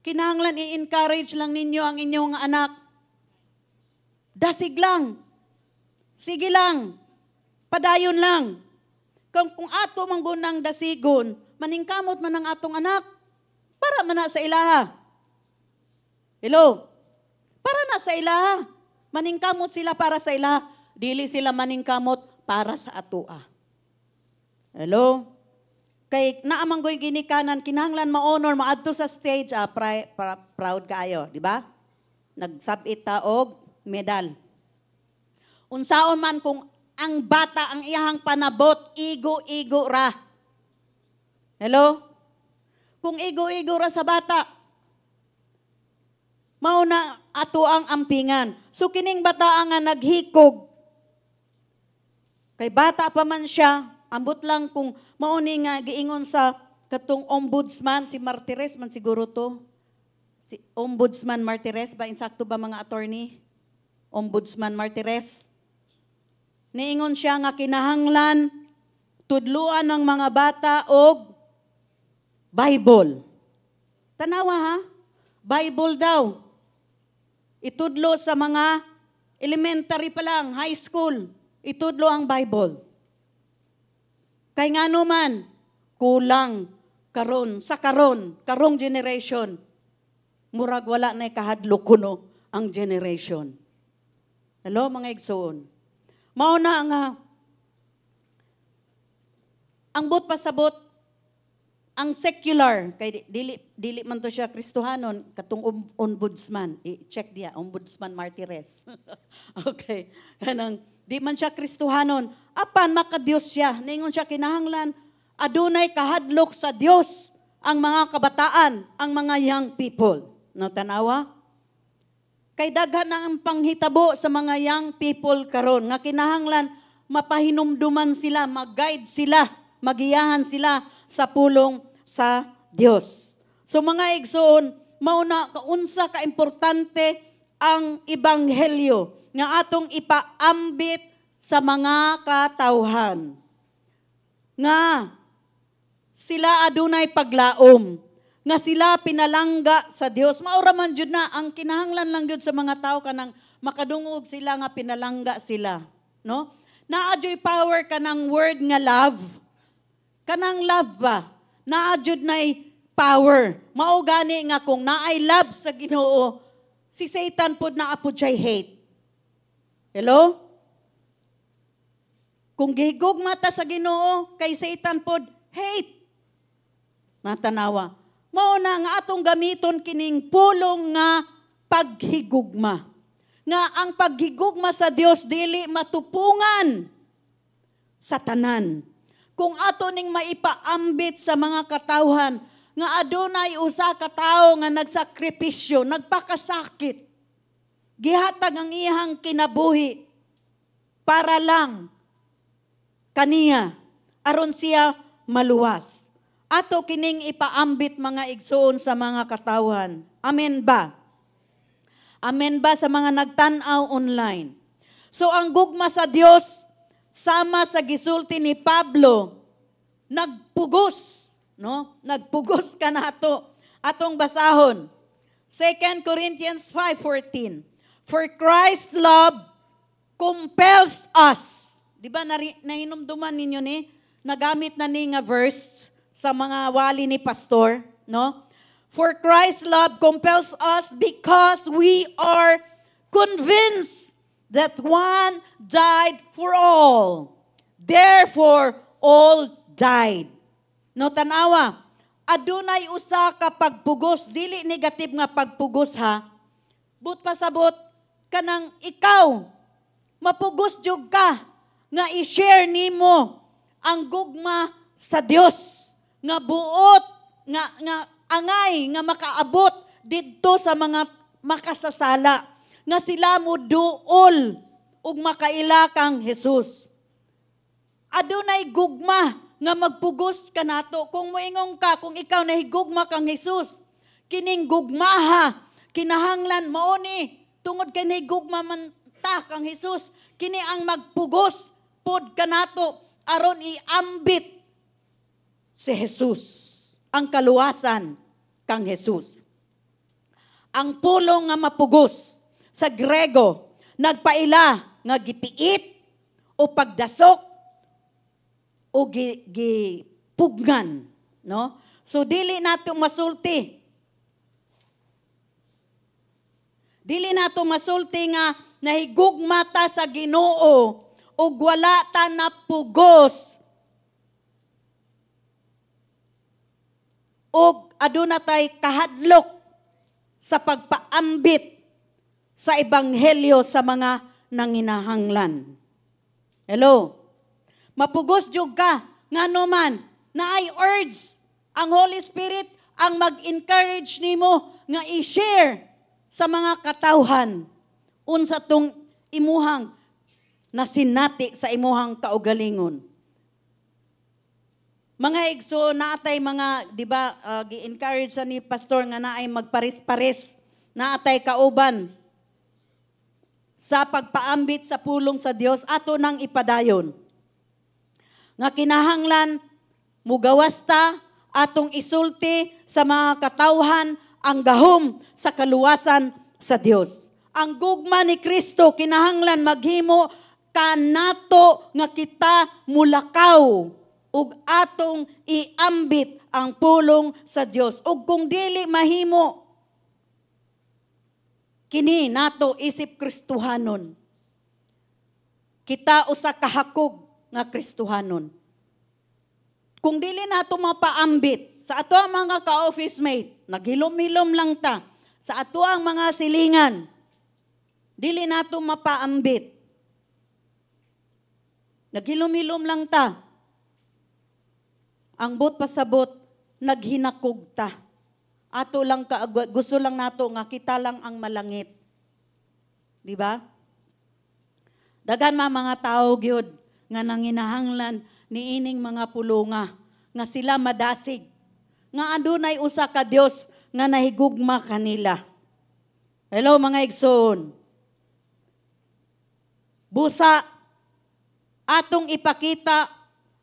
Kinahanglan i-encourage lang ninyo ang inyong anak. Dasig lang. Sige lang. Padayon lang. Kung ato manggunang dasigon, maningkamot man ang atong anak, para man na sa ilaha. Hello? Para na sa ilaha. Maningkamot sila para sa ilaha. Dili sila maningkamot para sa atua. Hello? Kay naamanggoy ginikanan, kinahanglan ma-honor, maadto sa stage, proud kaayo, di ba? Nagsabit ta og medal. Unsaon man kung ang bata ang iyahang panabot, igo-igo ra. Hello? Kung igo-igo ra sa bata, mao na ato ang ampingan. So kining bata nga naghikog, kay bata pa man siya, ambot lang kung mauni nga giingon sa katong ombudsman, si Martires man siguro to. Si Ombudsman Martires, ba insakto ba mga attorney? Ombudsman Martires. Niingon siya nga kinahanglan tudluan ng mga bata og Bible. Tanawa ha? Bible daw. Itudlo sa mga elementary pa lang, high school. Itudlo ang Bible. Kay ngano man, kulang karong generation. Murag wala na kahadlok kuno ang generation. Hello mga igsoon. Mao na nga ang bot pasabot ang secular kay dili man to siya Kristohanon katong ombudsman. I-check diya Ombudsman Martires. Okay. Kanang di man siya Kristohanon, apan makadiyos siya. Ningon siya kinahanglan adunay kahadlok sa Dios ang mga kabataan, ang mga young people. No tanawa? Kay daghan ang panghitabo sa mga young people karon nga kinahanglan mapahinumduman sila, mag-guide sila, magiyahan sila sa pulong sa Dios. So mga igsoon, mao na kaunsa ka importante ang ebanghelyo nga atong ipaambit sa mga katawhan. Nga sila adunay paglaom, nga sila pinalangga sa Dios. Maura man jud na ang kinahanglan lang jud sa mga tao kanang makadungog sila nga pinalangga sila, no? Naa-joy power kanang word nga love. Kanang love ba? Naa-jud nay power. Mao gani nga kung naay love sa Ginoo, si Satan pod naapod siya hate. Hello? Kung gihigugma ta sa Ginoo, kay Satan pod hate. Matanawa. Mao na nga atong gamiton kining pulong nga paghigugma. Nga ang paghigugma sa Dios dili matupungan sa tanan. Kung ato ning maipaambit sa mga katawhan nga adunay usa ka tawo nga nagsakripisyo, nagpakasakit. Gihatag ang iyang kinabuhi para lang kaniya aron siya maluwas. Ato kining ipaambit mga igsoon sa mga katawhan. Amen ba? Amen ba sa mga nagtan-aw online? So ang gugma sa Dios sama sa gisulti ni Pablo nagpugos, no? Nagpugos ka nato. Atong basahon. 2 Corinthians 5:14. For Christ's love compels us. Di ba nahinumduman ninyo ni? Nagamit na ni nga verse sa mga wali ni pastor, no? For Christ's love compels us because we are convinced that one died for all. Therefore, all died. No, tanawa, adunay usa ka pagpugos, dili negative nga pagpugos ha. But pasabot kanang ikaw, mapugos jud ka nga i-share nimo ang gugma sa Dios nga buot nga angay nga makaabot didto sa mga makasasala nga sila mo duol ug makaila kang Hesus. Adunay gugma nga magpugos ka nato. Kung moingong ka, kung ikaw nahigugma kang Hesus, kining gugmaha, kinahanglan mao ni, tungod kay nahigugma man ta kang Hesus, kini ang magpugos pod ka nato, aron iambit si Hesus, ang kaluwasan kang Hesus. Ang pulong nga mapugos sa Grego, nagpaila nga gipiit o pagdasok o gipugnan, no? So dili nato masulti. Dili nato masulti nga nahigugma ta sa Ginoo ug wala ta napugos ug aduna tay kahadlok sa pagpaambit sa ebanghelyo sa mga nanginahanglan. Hello? Mapugos jud ka ngano man naay urge ang Holy Spirit ang mag-encourage nimo nga i-share sa mga katawhan unsa tong imuhang nasinati sa imuhang kaugalingon. Mga igso, naatay mga, di ba, gi-encourage sa ni pastor nga naay magparis-paris, naatay kauban sa pagpaambit sa pulong sa Dios ato nang ipadayon. Nga kinahanglan mugawas ta atong isulti sa mga katawhan ang gahom sa kaluwasan sa Dios. Ang gugma ni Kristo kinahanglan maghimo kanato nga kita mulakaw ug atong iambit ang pulong sa Dios. Ug kung dili mahimo kini nato isip Kristohanon, kita usa ka hakog nga Kristohanon. Kung dili nato mapaambit sa ato ang mga ka-office mate, naghilom-hilom lang ta sa ato ang mga silingan, dili nato mapaambit. Naghilom-hilom lang ta. Ang bot pasabot, naghinakog ta. Ato lang ka, gusto lang nato nga kita lang ang malangit. Di ba? Dagan mga tao gyud nga nanginahanglan niining mga pulonga nga sila madasig nga adunay usa ka Dios nga nahigugma kanila. Hello mga igsoon. Busa atong ipakita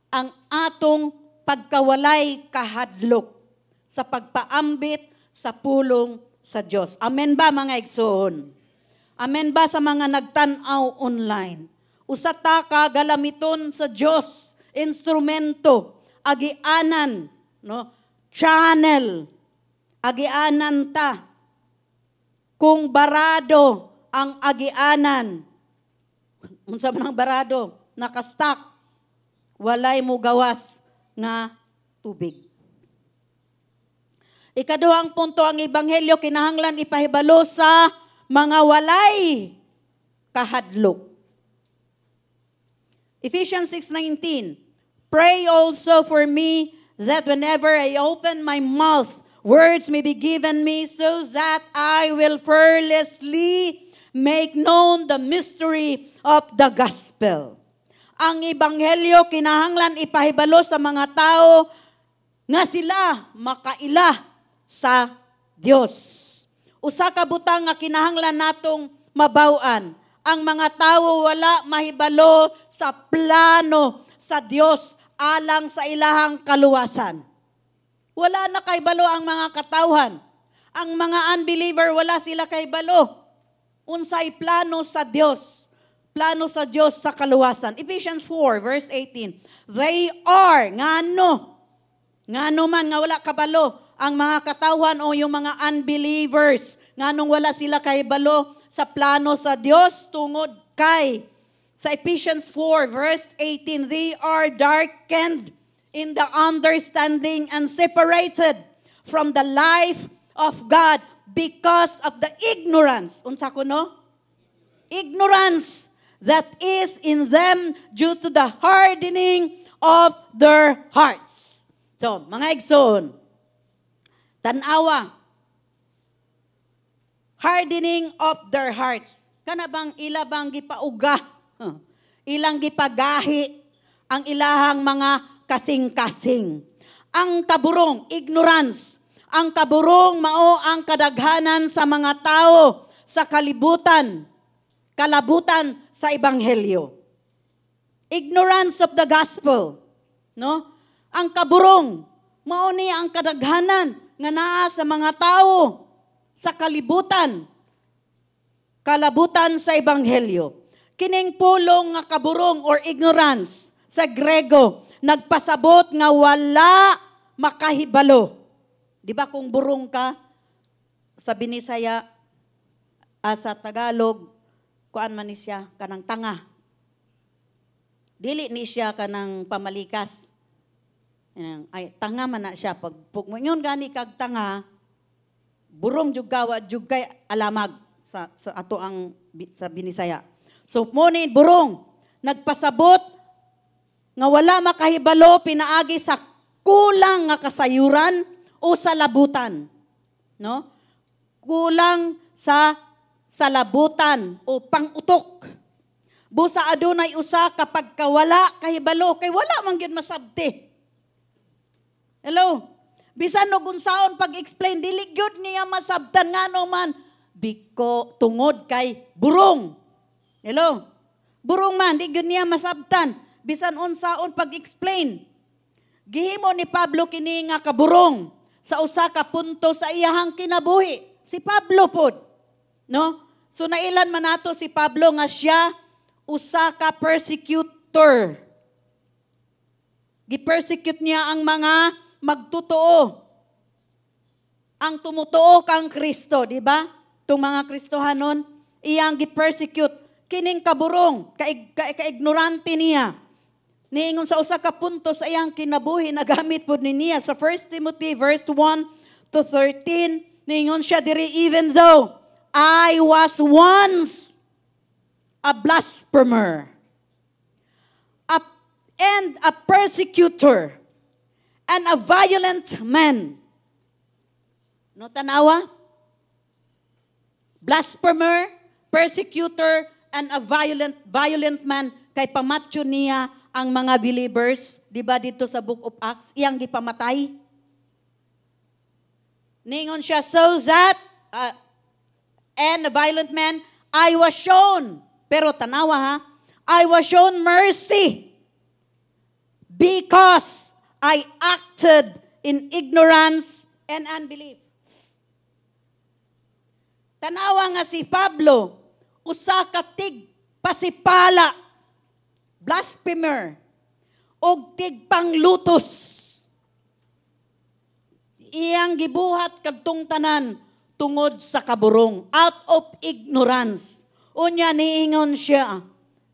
ang atong pagkawalay kahadlok sa pagpaambit sa pulong sa Diyos. Amen ba mga igsoon? Amen ba sa mga nagtanaw online? Usa ta ka galamiton sa Diyos, instrumento, agianan, no? Channel, agianan ta. Kung barado ang agianan, unsa man ang barado, nakastak, walay mo gawas nga tubig. Ikaduhang punto, ang ebanghelyo kinahanglan ipahibalo sa mga walay kahadlok. Ephesians 6:19, pray also for me that whenever I open my mouth, words may be given me so that I will fearlessly make known the mystery of the gospel. Ang ebanghelyo kinahanglan ipahibalo sa mga tao nga sila makaila sa Dios. Usa ka butang nga kinahanglan natong mabaw-an. Ang mga tao wala mahibalo sa plano sa Dios alang sa ilahang kaluwasan. Wala na kay balo ang mga katawhan. Ang mga unbeliever wala sila kay balo. Unsay plano sa Dios? Plano sa Diyos sa kaluwasan. Ephesians 4, verse 18. They are, ngano man nga wala kabalo, ang mga katawhan o yung mga unbelievers, nganong wala sila kay balo sa plano sa Diyos tungod kay. Sa Ephesians 4, verse 18, they are darkened in the understanding and separated from the life of God because of the ignorance. Unsa ko no? Ignorance that is in them due to the hardening of their hearts. So, mga igsoon, tanawa, hardening of their hearts. Kana bang ilabang gipauga, ilang gipagahi, ang ilahang mga kasing-kasing. Ang kaburong, ignorance. Ang kaburong mao ang kadaghanan sa mga tao sa kalabutan sa ebanghelyo. Ignorance of the gospel, no? Ang kaburong mao ni ang kadaghanan nga naa sa mga tao sa kalabutan sa ebanghelyo. Kining pulong nga kaburong or ignorance sa Grego nagpasabot nga wala makahibalo. Di ba kung burong ka sa Binisaya, sa Tagalog, kuan man ni siya kanang tanga. Dili ni siya kanang pamalikas. Ay tanga man na siya pag ngon gani kag tanga, burong jud gawa jud kay alamag sa ato ang sa Binisaya. So mo ni burong nagpasabot nga wala makahibalo pinaagi sa kulang nga kasayuran o sa labutan, no? Kulang sa labutan o pangutok. Busa adunay usa kapag kawala kahibalo kay wala man gyud masabti. Hello. Bisan og unsaon pag-explain dili gyud niya masabtan ngano man biko tungod kay burong. Hello. Burong man di gyud niya masabtan bisan unsaon pag-explain. Gihimo ni Pablo kini nga kaburong sa usa ka punto sa iyahang kinabuhi. Si Pablo pod, no? So nailan man nato si Pablo nga siya usa ka persecutor. Gi-persecute niya ang mga magtotoo. Ang tumutuo kang Kristo, di ba? Tung mga Kristohanon, iyang gi-persecute kining kaburong, kaignorante niya. Niingon sa usa ka punto sa iyang kinabuhi nagamit pud niya sa 1 Timothy verse 1 to 13. Niingon siya diri, even though I was once a blasphemer and a persecutor and a violent man. No tanawa? Blasphemer, persecutor, and a violent man kay pamatyo niya ang mga believers, di ba dito sa Book of Acts, iyang gipamatay. Ningon siya, so that, and a violent man, I was shown, pero tanawa ha, I was shown mercy because I acted in ignorance and unbelief. Tanawa nga si Pablo, usa ka tig pasipala, blasphemer, og tigpanglutos. Iyang gibuhat kadtong tanan tungod sa kaburong, out of ignorance. Unya niingon siya,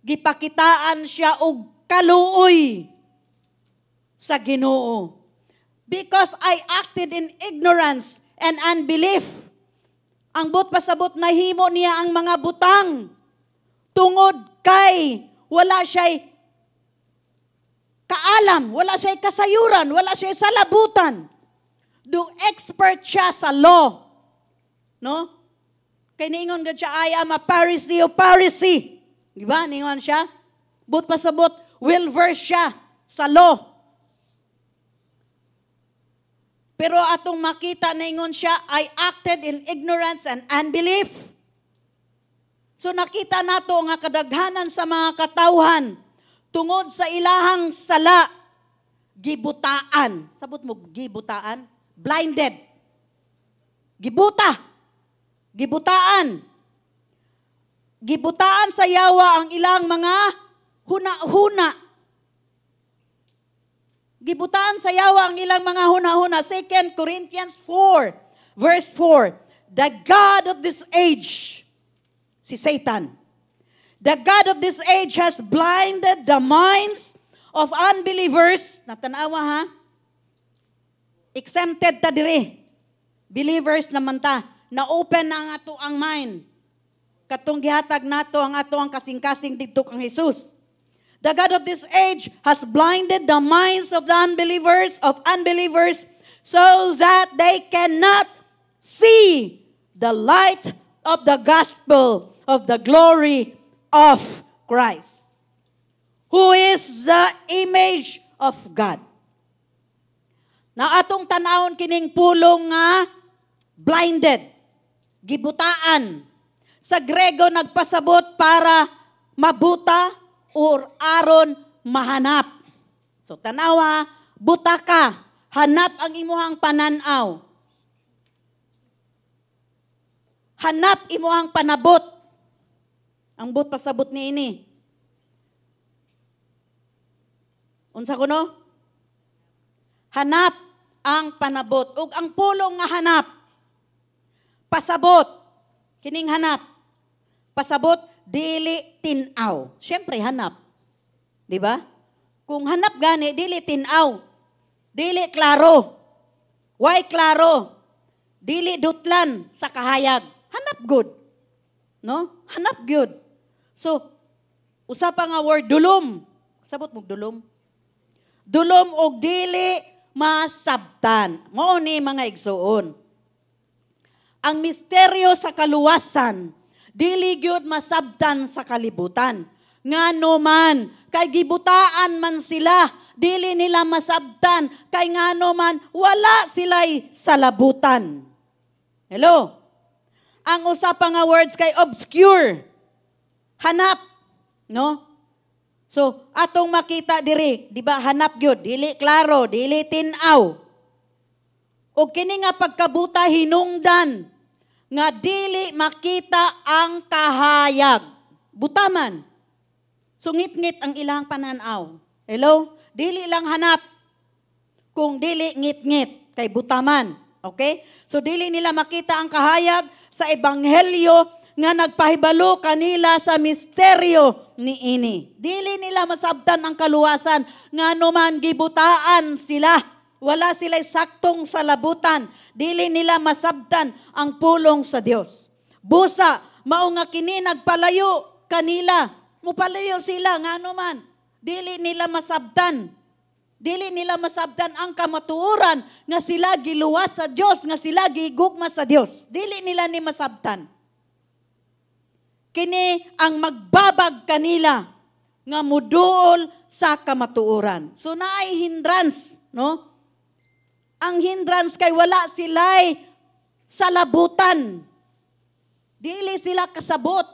gipakitaan siya og kaluoy sa Ginoo. Because I acted in ignorance and unbelief. Ang but pasabot nahimo niya ang mga butang tungod kay wala siya'y kaalam, wala siya'y kasayuran, wala siya'y salabutan. Expert siya sa law. No? Kaya niingon ka siya, I am a Pharisee of Pharisee. Di ba? Niingon siya. But pasabot, well-versed siya sa law. Pero atong makita niingon siya, I acted in ignorance and unbelief. So nakita nato nga kadaghanan sa mga katawhan tungod sa ilahang sala, gibutaan. Sabot mo, gibutaan? Blinded. Gibuta. Gibutaan. Gibutaan sa yawa ang ilang mga huna-huna. Gibutaan sa yawa ang ilang mga huna-huna. 2 Corinthians 4, verse 4. The God of this age, si Satan, the God of this age has blinded the minds of unbelievers. Natanawa ha? Exempted ta dire. Believers naman ta. Na-open na ang ato ang mind. Katong gihatag nato ang ato ang kasing-kasing dito kang Jesus. The God of this age has blinded the minds of the unbelievers, so that they cannot see the light of the gospel of the glory of Christ, who is the image of God. Na atong tanawon kining pulong nga blinded, gibutaan. Sa Grego nagpasabot para mabuta or aron mahanap. So tanawa, buta ka, hanap ang imuhang pananaw. Hanap imuhang panabot. Ang but pasabot ni ini. Unsa kuno? Hanap ang panabot. Ug ang pulong nga hanap, pasabot. Kining hanap. Pasabot, dili tinaw. Siyempre, hanap. Di ba? Kung hanap gani, dili tinaw. Dili klaro. Why klaro? Dili dutlan sa kahayag. Hanap good. No? Hanap good. So, usapa nga word, dulom. Sabot mo, dulom. Dulom o dili masabtan. Mao ni mga igsuon. Ang misteryo sa kaluwasan, dili gyud masabtan sa kalibutan. Ngano man, kay gibutaan man sila, dili nila masabtan, kay ngano man, wala sila'y salabutan. Hello? Ang usa pa nga words kay obscure. Hanap. No? So, atong makita diri, di ba, hanap gyud, dili klaro, dili tinaw. O kini nga pagkabuta hinungdan, nga dili makita ang kahayag. Butaman. Sungit-ngit ang ilang pananaw. Hello? Dili lang hanap. Kung dili ngit-ngit, kay butaman. Okay? So dili nila makita ang kahayag sa ebanghelyo nga nagpahibalo kanila sa misteryo ni ini. Dili nila masabtan ang kaluwasan nga numan gibutaan sila. Wala sila'y saktong salabutan. Dili nila masabtan ang pulong sa Dios. Busa, mao nga kini nagpalayo kanila. Mupalayo sila nga numan. Dili nila masabtan. Dili nila masabtan ang kamatuoran nga sila giluwas sa Dios, nga sila gihigugma sa Dios. Dili nila ni masabtan. Kini ang magbabag kanila nga muduol sa kamatuoran. So naay hindrance, no? Ang hindrance kay wala sila'y salabutan. Dili sila kasabot.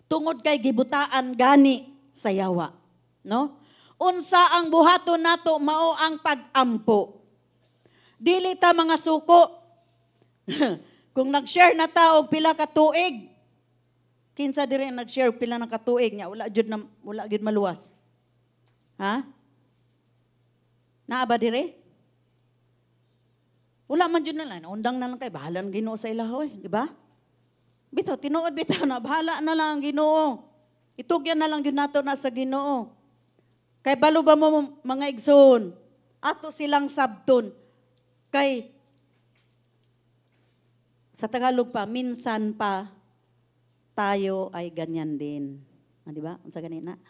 Tungod kay gibutaan gani sa yawa. No? Unsa ang buhaton nato mao ang pag-ampo. Dili ta mga suko. Kung nag-share na ta og pila ka tuig, kinsa diri nag-share pila na ka tuig nya wala gyud maluwas. Ha? Naa ba dire? Wala man dyan na lang. Undang na lang kayo. Bahala ng Ginoo sa ilaw eh. Di ba? Bitaw, tinuod bitaw na. Bahala na lang ang Ginoo. Itugyan na lang yun nato na sa Ginoo. Kay balo ba mo mga igsoon? Ato silang sabton. Kay sa Tagalog pa, minsan pa tayo ay ganyan din. Ah, di ba? Sa ganina.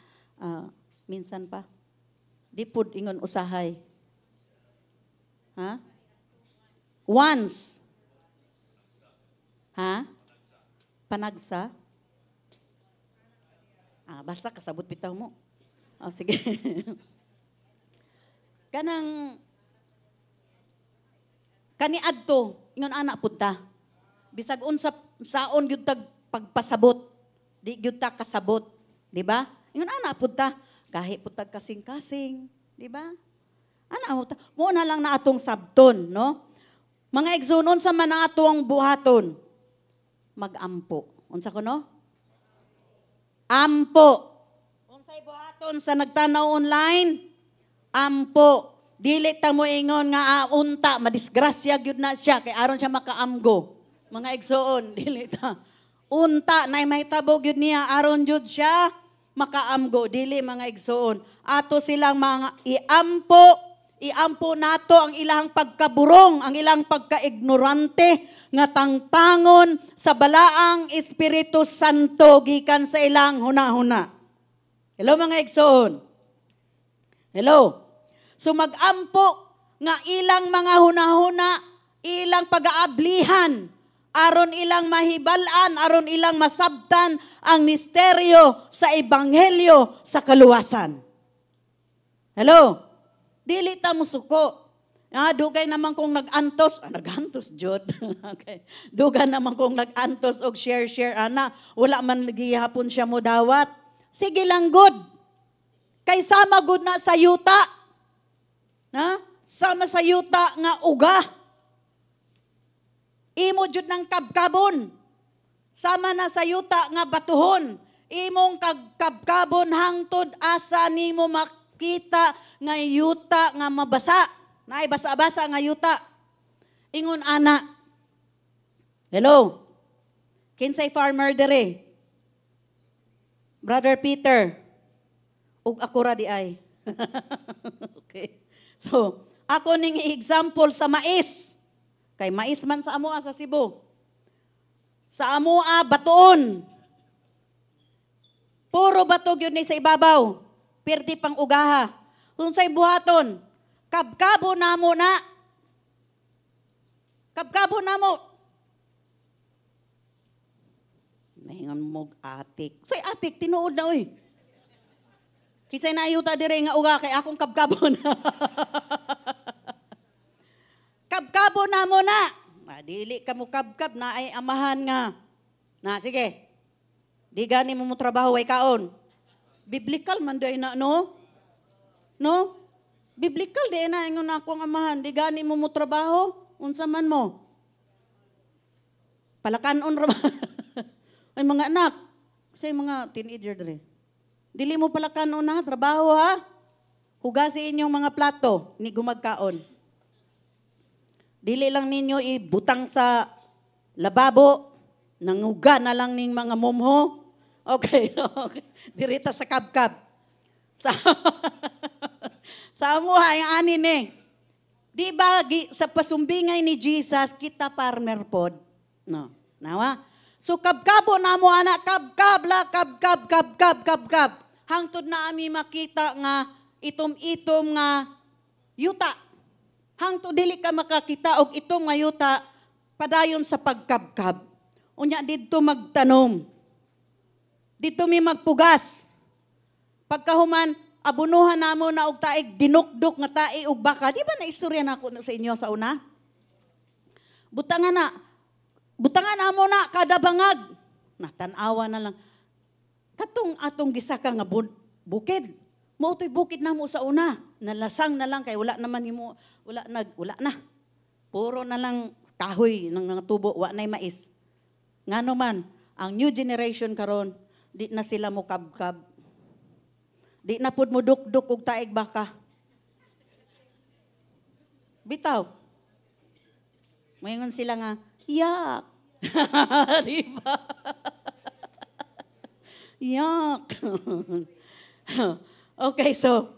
Minsan pa. Di pud ingon usahay. Ha? Once. Ha? Panagsa? Basta kasabot bitaw mo. Sige. Kani adto, ingon anak punta. Bisag unsa saon gyud tag pagpasabot. Di gyud ta kasabot, di ba? Ingon anak punta, gahi putag kasing-kasing, di ba? Ana mo na lang na atong sabton, no? Mga igsoon, unsa man ang atong buhaton? Mag-ampo. Unsa kuno? Ampo. Unsay buhaton sa nagtanaw online? Ampo. Dili ta mo ingon nga unta, madisgrasya gyud na siya kay aron siya makaamgo. Mga igsoon, dili ta. Unta nay mahitabo gyud niya aron jud siya makaamgo. Dili mga igsoon. Ato silang mga iampo nato ang ilang pagkaburong, ang ilang pagkaignorante, nga tangtangon sa balaang Espiritu Santo gikan sa ilang huna-huna. Hello mga igsoon. Hello. So magampo nga ilang mga hunahuna, ilang pag-aablihan, aron ilang mahibalan, aron ilang masabtan ang misteryo sa ebanghelyo sa kaluwasan. Hello. Dili ta musuko. Dugay naman kung nag-antos, nag-antos, Jod. Okay. Dugay naman kung nag-antos og share, ana, wala man lagi hapon siya mo dawat. Sige lang, good. Kay sama good na sa yuta. Sama sa yuta nga uga. Imo jud ng kabkabon. Sama na sa yuta nga batuhon. Imong kabkabon hangtod asa nimo makita nga yuta nga mabasa. Naay basa-basa nga yuta. Ingon ana. Hello. Kinsay farmer dere? Brother Peter. Ug ako ra di ay. Okay. So, ako ning example sa mais. Kay mais man sa amoa sa Cebu. Sa amoa batuon. Puro batog yun ni sa ibabaw. Pirti pang ugaha. Unsay buhaton? Kabkabo na mo na. Kabkabo na mo. Mahingan mo atik. Say atik, tinuod na oy. Kisay na ayuta dire nga uga kay akong kabkabo na. Kabkabo na mo na. Dili ka mo kabkab na ay amahan nga. Na sige. Di gani mo trabaho ay kaon. Biblical man day na no? No? Biblical di na ingon akong amahan, di gani mo trabaho, unsa man mo. Palakanon ra ba? Ay mga anak, say mga teenager dre. Dili mo palakanon na trabaho ha. Hugasin inyong mga plato ni gumagkaon. Dili lang ninyo ibutang sa lababo, nanguga na lang ning mga momho. Okay, okay. Dirita sa kabkab. Sa amuha, yung anin eh. Di ba sa pasumbingay ni Jesus, kita farmer pod? No. Nawa? So kabkabo na mo anak, kabkab. Hangtod na ami makita nga itom-itom nga yuta. Hangtod dili ka makakita og itom nga yuta padayon sa pagkabkab. Unya didto magtanom. Dito mi magpugas. Pagkahuman, abunuhan namo na og taig dinukdok nga tae og baka. Di ba naistorya na ako sa inyo sa una? Butangan na mo na kada bangag. Natanawa na lang. Katong atong gisaka nga bukid. Mao toy bukid namo sa una. Nalasang na lang kay wala naman himo wala na. Puro na lang kahoy ng mga tubo, wa nay mais. Ngano man ang new generation karon di na sila mo kabkab. Di na pud mo dukduk og taig baka. Bitaw. Mayon sila nga, yak. Di ba? Yak. Okay, so,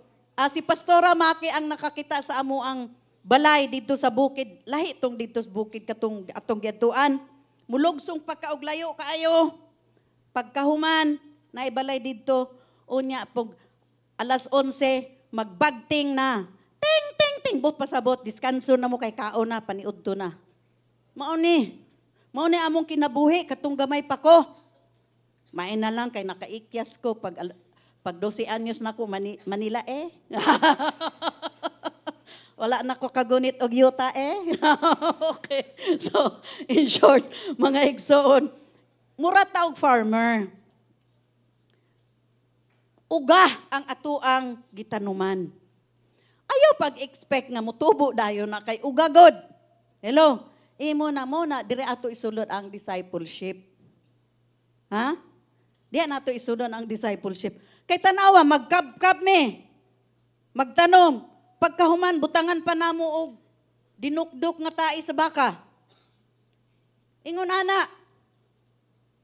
si Pastora Maki ang nakakita sa amo ang balay dito sa bukid. Lahi itong dito sa bukid katong atong giatuan. Mulugsong pagkauglayo kaayo. Pagkahuman, naibalay dito. Unya, pag alas 11, magbagting na. Ting, but pasabot, diskanso na mo kay kao na, paniudto na. Mauni among kinabuhi, katong gamay pa ko. Main na lang kay nakaikyas ko, pag 12 anyos na ko, Manila eh. Wala na ko kagunit og yuta eh. Okay, so in short, mga igsoon, mura taog farmer. Uga ang atuang gitanuman. Ayaw pag-expect nga mutubo dayon na kay ugagod. Hello, imo na mo na dire ato isulod ang discipleship. Ha? Diyan nato isulod ang discipleship. Kay tanawa magkabkab me. Magtanom, pagkahuman butangan pa namo og dinukdok nga tae sa baka. Ingon ana.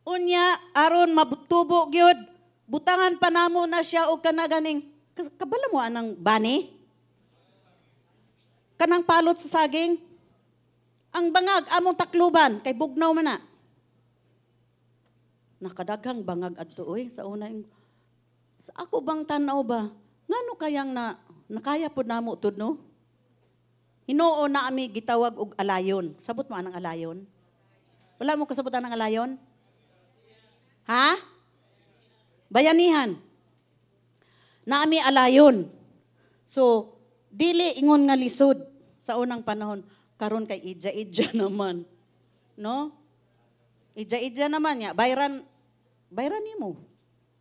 Unya aron mabutubo gyud. Butangan pa namo na siya og kanaganing kabala mo anang bani? Kanang palot sa saging. Ang bangag among takluban kay bugnaw man na. Nakadaghang bangag adto oy sa una Ako bang tanaw ba? Ngano kayang nakaya po namo tud no? Hinoo na ami gitawag og alayon. Sabot mo anang alayon? Wala mo kasabutan ng alayon? Ha? Bayanihan. Naami alayon. So, dili ingon nga lisod sa unang panahon. Karon kay ija-ija naman. No? Ija-ija naman ya. Bayran nimo.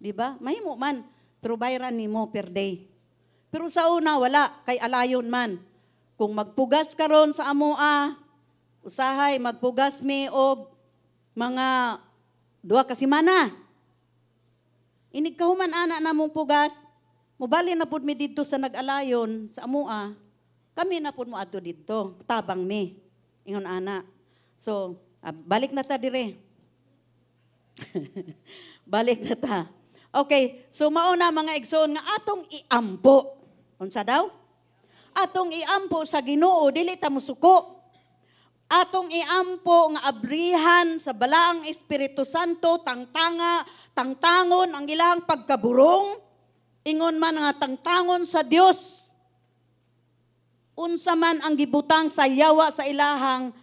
Di ba? Mahimo man. Pero bayran nimo per day. Pero sa una, wala. Kay alayon man. Kung magpugas karon sa amoa, usahay, magpugas mi og mga 2 ka semana. Inig kahuman ana na mong pugas, mubali na pud mi didto sa nag-alayon sa amoa, kami na pud mo adto didto, tabang mi. Ingon ana. So, balik na ta dire. Balik na ta. Okay, so mauna mga igsoon nga atong iampo. Unsa daw? Atong iampo sa Ginoo dili ta musuko. Atong iampo nga abrihan sa balaang Espiritu Santo tangtangon ang ilahang pagkaburong ingon man nga tangtangon sa Dios. Unsa man ang gibutang sa yawa sa ilahang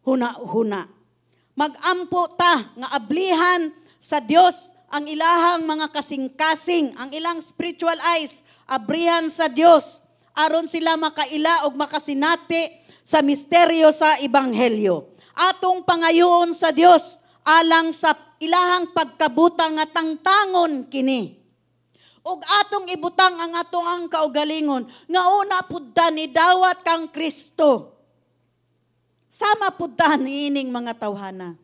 huna-huna. Magampo ta nga ablihan sa Dios ang ilahang mga kasing-kasing, ang ilang spiritual eyes, abrihan sa Dios aron sila makaila og makasinati sa misteryo sa Ebanghelyo. Atong pangayoon sa Dios alang sa ilahang pagkabutang nga tangtangon kini. Ug atong ibutang ang atong kaugalingon nga una pud ta ni dawat kang Kristo. Sama pud ta niining mga tawhana.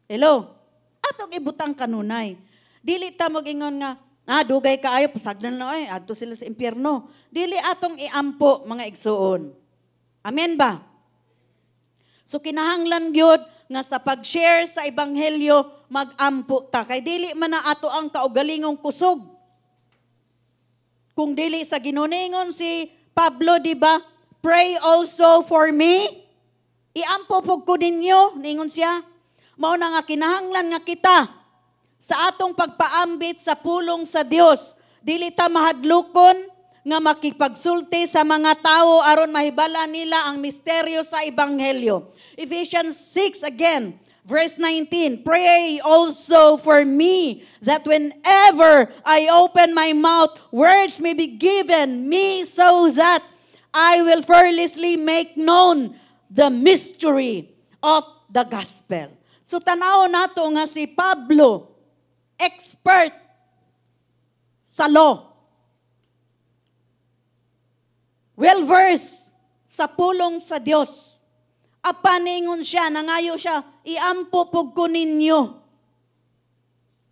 Hello. Atong ibutang kanunay. Dili ta mogingon nga dugay kaayo pasagdan na adto sila sa impyerno. Dili atong iampo mga igsuon. Amen ba? So kinahanglan gyud nga sa pag-share sa ebanghelyo magampo ta kay dili man na ato ang kaugalingong kusog. Kung dili sa ginuningon si Pablo, di ba? Pray also for me. Iampo pug ko ninyo, ningon siya. Mao na nga kinahanglan nga kita sa atong pagpaambit sa pulong sa Dios. Dili ta mahadlokon nga makipagsulti sa mga tao aron mahibala nila ang misteryo sa ebanghelyo. Ephesians 6 again, verse 19, pray also for me that whenever I open my mouth, words may be given me so that I will fearlessly make known the mystery of the gospel. So tanaw nato nga si Pablo, expert sa law. Well-versed sa pulong sa Dios. Apaningon siya, nangayo siya, iampo pug ko ninyo.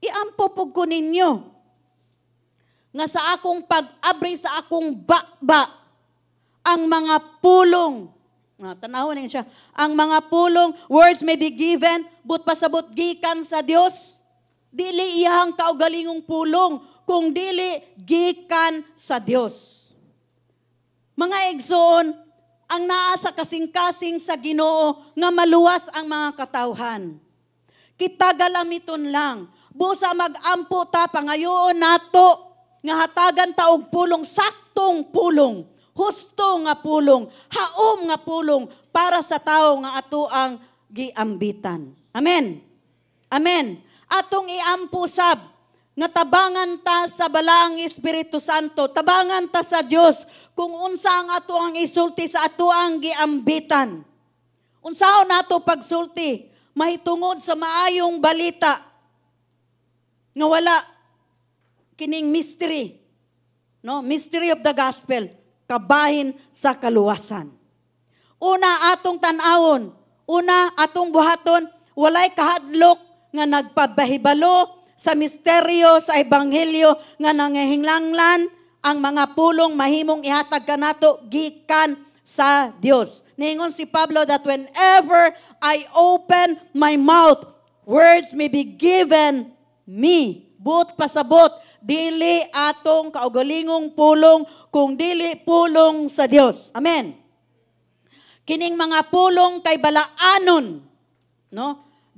Iampo pug ko ninyo. Nga sa akong pag-abri sa akong bakba, ang mga pulong, tanawon niya siya, ang mga pulong, words may be given, but pasabot gikan sa Dios. Dili iyang kaugalingong pulong, kung dili gikan sa Dios. Mga igsoon, ang naa sa kasing-kasing sa Ginoo nga maluwas ang mga katawhan. Kita galamiton lang. Busa magampo ta pangayoon nato nga hatagan ta og pulong, saktong pulong, husto nga pulong, haom nga pulong para sa tao nga ato ang giambitan. Amen. Amen. Atong iampo sab nga tabangan ta sa balaang Espiritu Santo, tabangan ta sa Dios kung unsa ang ato ang isulti sa ato ang giambitan. Unsaon nato pagsulti? Mahitungod sa maayong balita nga wala kining mystery. No, mystery of the gospel, kabahin sa kaluwasan. Una atong tan-awon, una atong buhaton, walay kahadlok nga nagpabahibalo sa misteryo sa ebanghelyo nga nangahinglanglan ang mga pulong mahimong ihatag kanato gikan sa Dios. Ningon si Pablo that whenever I open my mouth, words may be given me. But pasabot, dili atong kaugalingong pulong kung dili pulong sa Dios. Amen. Kining mga pulong kay balaanon, no?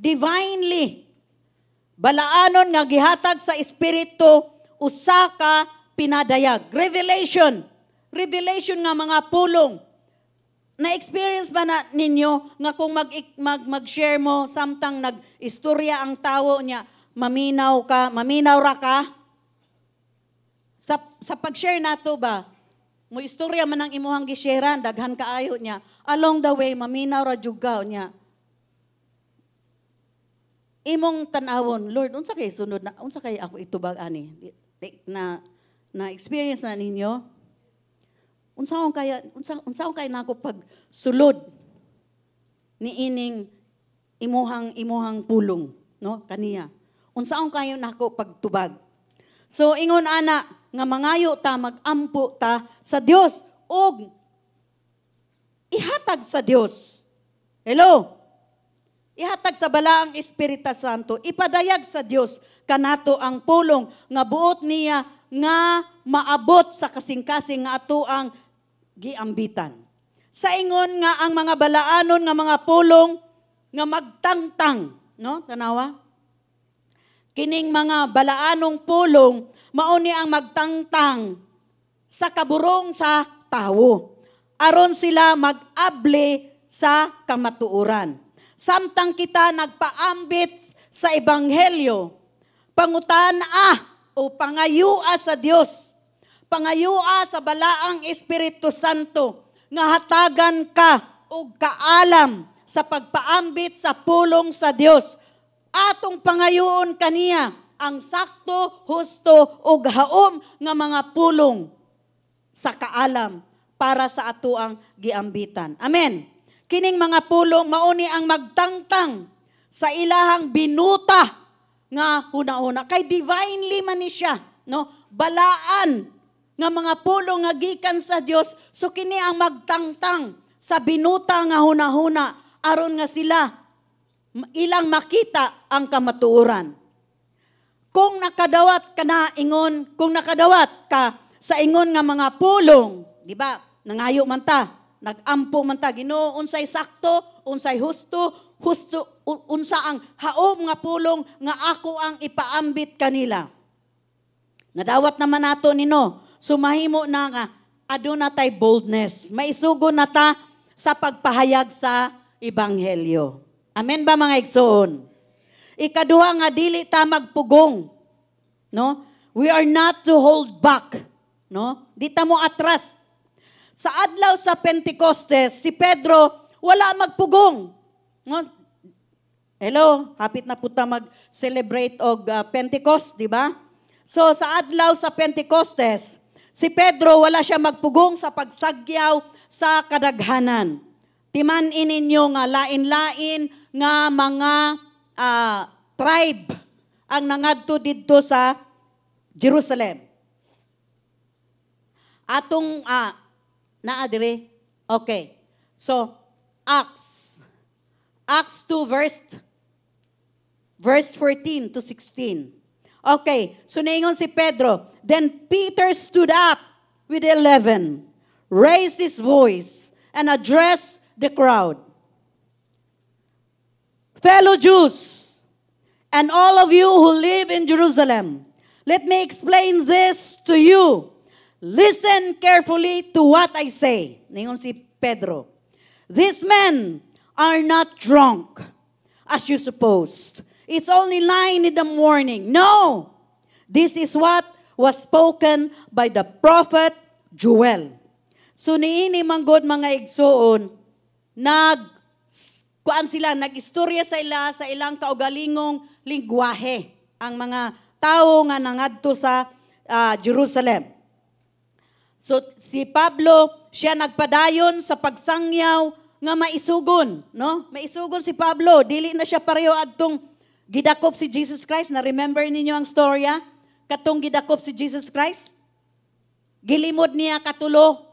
Divinely balaanon nga gihatag sa Espiritu usa ka pinadayag. Revelation. Revelation nga mga pulong. Na-experience ba na ninyo nga kung mag-share mo, samtang nag-istorya ang tawo niya, maminaw ra ka? Sa pag-share nato ba, mo istorya man ang imuhang gisharean, daghan kaayo niya, along the way, maminaw ra jugaw niya. Imong tanawon, Lord, unsa kay sunod na, unsa kay ako itubag ani? Na experience na ninyo? Unsaon kay nako pag sulod ni ining imuhang pulong, no? Kaniya. Unsaon kayo nako pagtubag? So ingon ana nga mangayo ta, magampo ta sa Dios ug ihatag sa Dios. Hello. Ihatag sa balaang Espiritu Santo, ipadayag sa Dios kanato ang pulong nga buot niya nga maabot sa kasing-kasing nga ato ang giambitan. Sa ingon nga ang mga balaanon nga mga pulong nga magtangtang, no? Tanawa? Kining mga balaanong pulong mao ni ang magtangtang sa kaburong sa tawo. Aron sila mag-abli sa kamatuoran. Samtang kita nagpaambit sa ebanghelyo, pangutan-a o pangayua sa Dios, pangayua sa balaang Espiritu Santo, nga hatagan ka o kaalam sa pagpaambit sa pulong sa Dios. Atong pangayoon kaniya ang sakto, husto o haom nga mga pulong sa kaalam para sa ato ang giambitan. Amen. Kining mga pulong mauni ang magtangtang sa ilahang binuta nga huna-huna. Kay divinely man ni siya, no? Balaan nga mga pulong nga gikan sa Dios, so kini ang magtangtang sa binuta nga huna-huna aron nga sila ilang makita ang kamatuoran. Kung nakadawat ka na ingon, kung nakadawat ka sa ingon nga mga pulong, di ba? Nangayo man ta, nagampo man ta, Ginoo, unsay sakto, unsay husto, unsa ang haom nga pulong nga ako ang ipaambit kanila. Nadawat naman nato nino, sumahimo na nga, aduna tay boldness, maisugo na ta sa pagpahayag sa ebanghelyo. Amen ba mga igsoon? Ikaduha nga dili ta magpugong, no? We are not to hold back, no? Di ta mo atras. Sa adlaw sa Pentecostes, si Pedro wala magpugong. No? Hello, hapit na puta mag-celebrate og Pentecost, di ba? So sa adlaw sa Pentecostes, si Pedro wala siya magpugong sa pagsagyaw sa kadaghanan. Timan-in ninyo nga lain-lain nga mga tribe ang nangadto didto sa Jerusalem. Atong naa dire. Okay. So Acts 2 verse 14 to 16. Okay. So naingon si Pedro, then Peter stood up with 11, raised his voice and addressed the crowd. Fellow Jews, and all of you who live in Jerusalem, let me explain this to you. Listen carefully to what I say. Ningon si Pedro. These men are not drunk, as you supposed. It's only 9 in the morning. No! This is what was spoken by the prophet Joel. So niini manggod mga igsoon, nag-istorya sa ilang kaugalingong lingwahe ang mga tao nga nangadto sa Jerusalem. So si Pablo, siya nagpadayon sa pagsangyaw nga maisugon, no? Maisugon si Pablo, dili na siya pareho adtong gidakop si Jesus Christ. Na remember ninyo ang storya? Katong gidakop si Jesus Christ? Gilimod niya katulo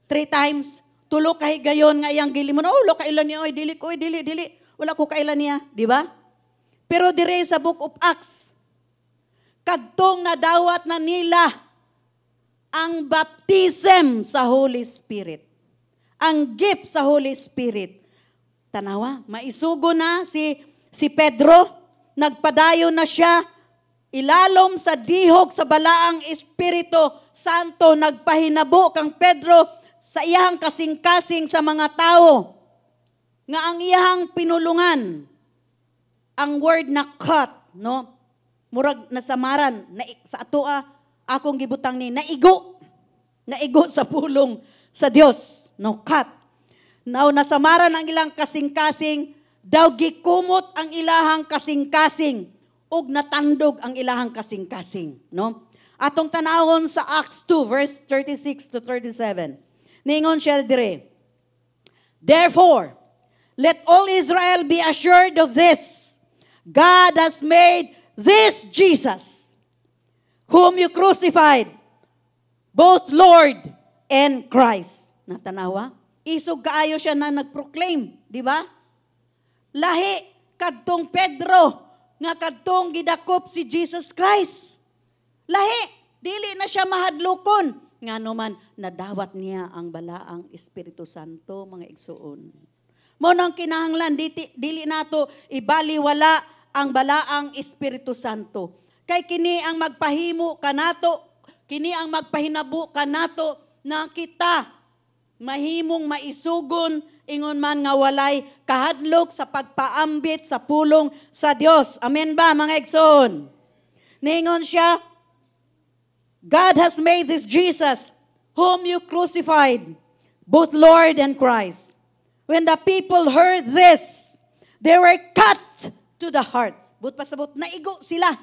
3 times. Tulo kahigayon nga iyang gilimod. Oh, lo kailan niya, oy, dili. Wala ko kailan niya, di ba? Pero dire sa Book of Acts, kadtong nadawat na nila ang baptism sa Holy Spirit. Ang gift sa Holy Spirit. Tanawa, maisugo na si Pedro, nagpadayon na siya ilalom sa dihog sa balaang Espiritu Santo, nagpahinabo kang Pedro sa iyang kasing-kasing sa mga tao, nga ang iyang pinulungan, ang word na cut, no? Murag nasamaran, sa atoa, akong gibutang ni, naigo sa pulong sa Dios, no? Cut. Now, nasamaran ang ilang kasing-kasing, daw gikumot ang ilahang kasing-kasing, ug natandog ang ilahang kasing-kasing, no? Atong tanawon sa Acts 2, verse 36 to 37. Ningon siya dire, therefore, let all Israel be assured of this. God has made this Jesus, whom you crucified, both Lord and Christ. Natanawa? Isog kaayo siya na nag-proclaim, di ba? Lahi, kadtong Pedro, nga kadtong gidakop si Jesus Christ. Lahi, dili na siya mahadlokon. Nga naman, nadawat niya ang balaang Espiritu Santo, mga igsuon. Mo nang kinahanglan, dili nato ibaliwala ang balaang Espiritu Santo. Kay kini ang magpahimo kanato, kini ang magpahinabo kanato na kita mahimong maisugon ingon man nga walay kahadlok sa pagpaambit sa pulong sa Dios. Amen ba, mga igsoon? Ningon siya, God has made this Jesus, whom you crucified, both Lord and Christ. When the people heard this, they were cut to the heart. But pasabot, naigo sila.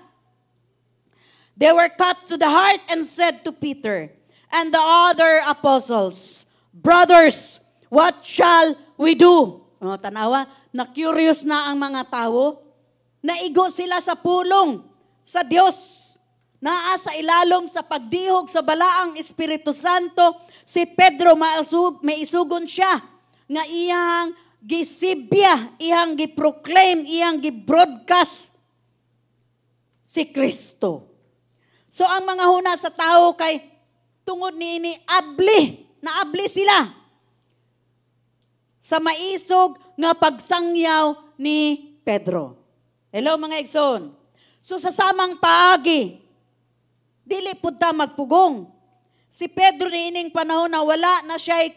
They were cut to the heart and said to Peter and the other apostles, brothers, what shall we do? O, tanawa, na-curious na ang mga tao. Naigo sila sa pulong sa Diyos. Naa sa ilalom sa pagdihog sa balaang Espiritu Santo, si Pedro maisugon siya nga iyang gisibya, iyang giproclaim, iyang gibroadcast si Kristo. So ang mga huna sa tao kay tungod niini naabli sila sa maisog nga pagsangyaw ni Pedro. Hello mga igsoon. So sa samang paagi, dili pud ta magpugong. Si Pedro niining panahon na wala na siya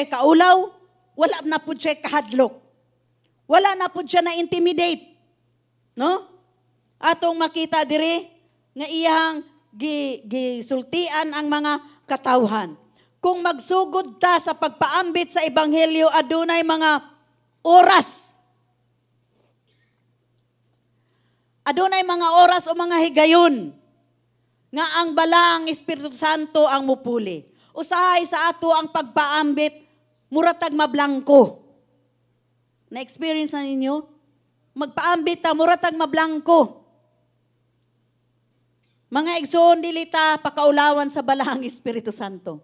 kaulaw, wala na pud siya kahadlok. Wala na pud siya na intimidate. No? Atong makita diri nga iyang gisultian ang mga katawhan. Kung magsugod ta sa pagpaambit sa ebanghelyo, adunay mga oras. Adunay mga oras o mga higayon nga ang balaang Espiritu Santo ang mupuli. Usahay sa ato ang pagpaambit, muratag mablangko. Na-experience na ninyo? Magpaambit ta, muratag mablangko. Mga igsoon, dili ta pakaulawan sa balaang Espiritu Santo.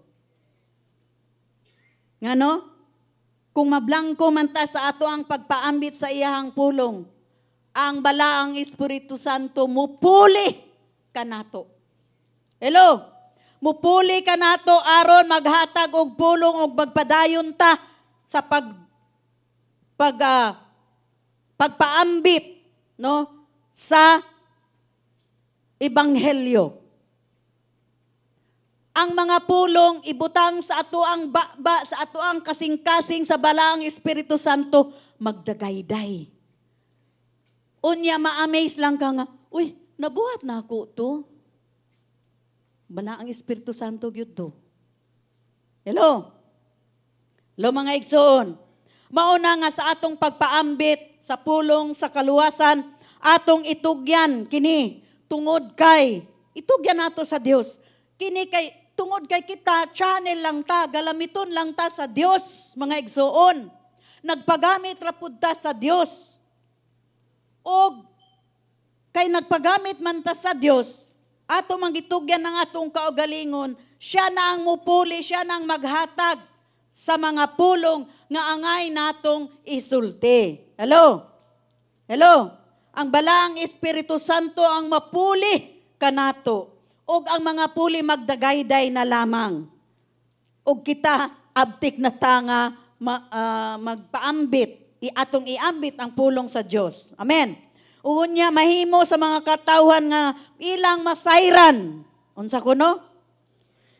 Ngano? Kung mablangko man ta sa ato ang pagpaambit sa iyahang pulong, ang balaang Espiritu Santo mupuli kanato. Hello? Mupuli kanato aron maghatag og pulong og magpadayon ta sa pagpaambit no sa ebanghelyo. Ang mga pulong ibutang sa ato ang sa ato ang kasing-kasing sa balaang Espiritu Santo magdagayday. Unya ma-amaze lang ka nga, uy, nabuhat na ako to. Balaang Espiritu Santo gyud to. Hello? Hello mga igsoon. Mauna nga sa atong pagpaambit sa pulong sa kaluwasan, atong itugyan kini tungod kay itugyan nato sa Dios. Kini kay tungod kay kita channel lang ta, galamiton lang ta sa Dios, mga igsoon. Nagpagamit ra pud ta sa Dios. Og kay nagpagamit man ta sa Dios, ato manggitugyan ng atong kaugalingon, siya na ang mupuli, siya na ang maghatag sa mga pulong nga angay natong isulti. Hello? Hello? Ang balaang Espiritu Santo ang mapuli kanato. Og ang mga puli magdagayday na lamang. Og kita abtik na tanga magpaambit, atong iambit ang pulong sa Dios. Amen. Unya mahimo sa mga katawhan nga ilang masayran. Unsa kuno?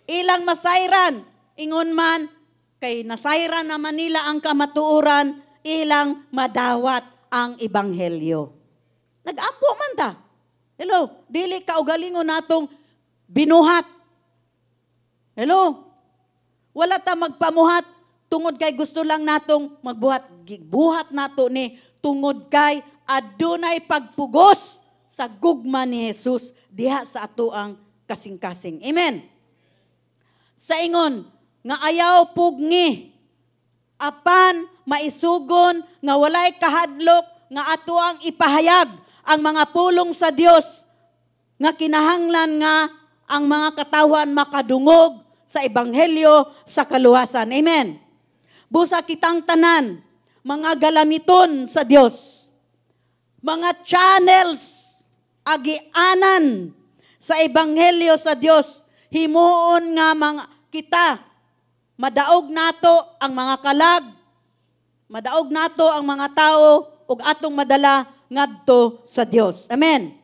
Ilang masayran. Ingon man kay nasayran naman nila ang kamatuoran, ilang madawat ang ebanghelyo. Nag-ampo man ta. Hello, dili ka ugalingon natong binuhat. Hello. Wala ta magpamuhat tungod kay gusto lang natong magbuhat. Buhat nato ni tungod kay adunay pagpugos sa gugma ni Jesus diha sa atoang kasing-kasing. Amen. Sa ingon nga ayaw pugni apan maisugon nga walay kahadlok nga ato ang ipahayag ang mga pulong sa Dios nga kinahanglan nga ang mga katawan makadungog sa ebanghelyo sa kaluwasan. Amen. Busa kitang tanan mga galamiton sa Dios. Mga channels agianan sa ebanghelyo sa Dios. Himuon nga mga kita madaog nato ang mga kalag, madaog nato ang mga tao ug atong madala ngadto sa Dios. Amen.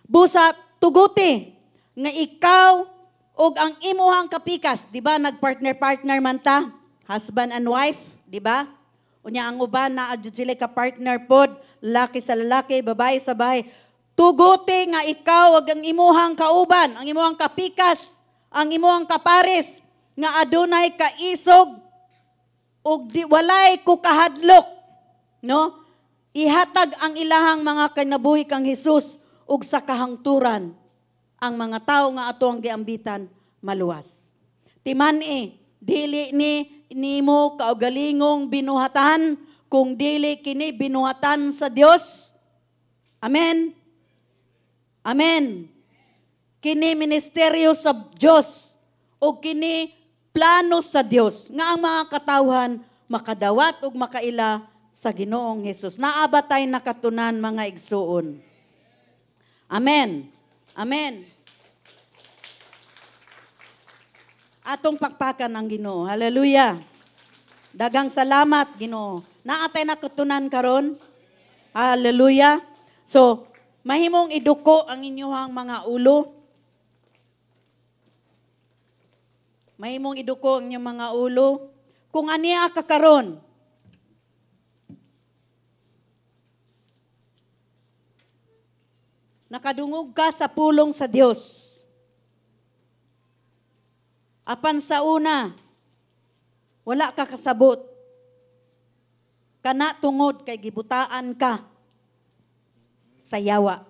Busa tuguti nga ikaw ug ang imuhang kapikas, di ba nagpartner-partner man ta, husband and wife, di ba? Unya ang uban na adjud sila ka partner pod, lalaki sa lalaki, babae sa babae. Tuguti nga ikaw ug ang imuhang kauban, ang imuhang kapikas, ang imuhang kapares nga adunay kaisog ug walay ko kahadlok, no? Ihatag ang ilahang mga kinabuhi kang Hesus ug sa kahangturan ang mga tao nga ato ang giambitan maluwas. Timan-i, dili ni nimo kaugalingong binuhatan kung dili kini binuhatan sa Dios. Amen. Amen. Kini ministeryo sa Dios o kini plano sa Dios nga ang mga katawhan makadawat ug makaila sa Ginoong Hesus. Naabatay nakatunan mga igsuon. Amen. Amen. Atong pakpakan ang Ginoo. Hallelujah. Dagang salamat, Ginoo. Naatay nakatunan karon. Hallelujah. So, mahimong iduko ang inyong mga ulo. Mahimong iduko ang inyong mga ulo. Kung aniya ka karon, nakadungog ka sa pulong sa Dios. Apan sa una, wala ka kasabot. Kana tungod kay gibutaan ka sa yawa.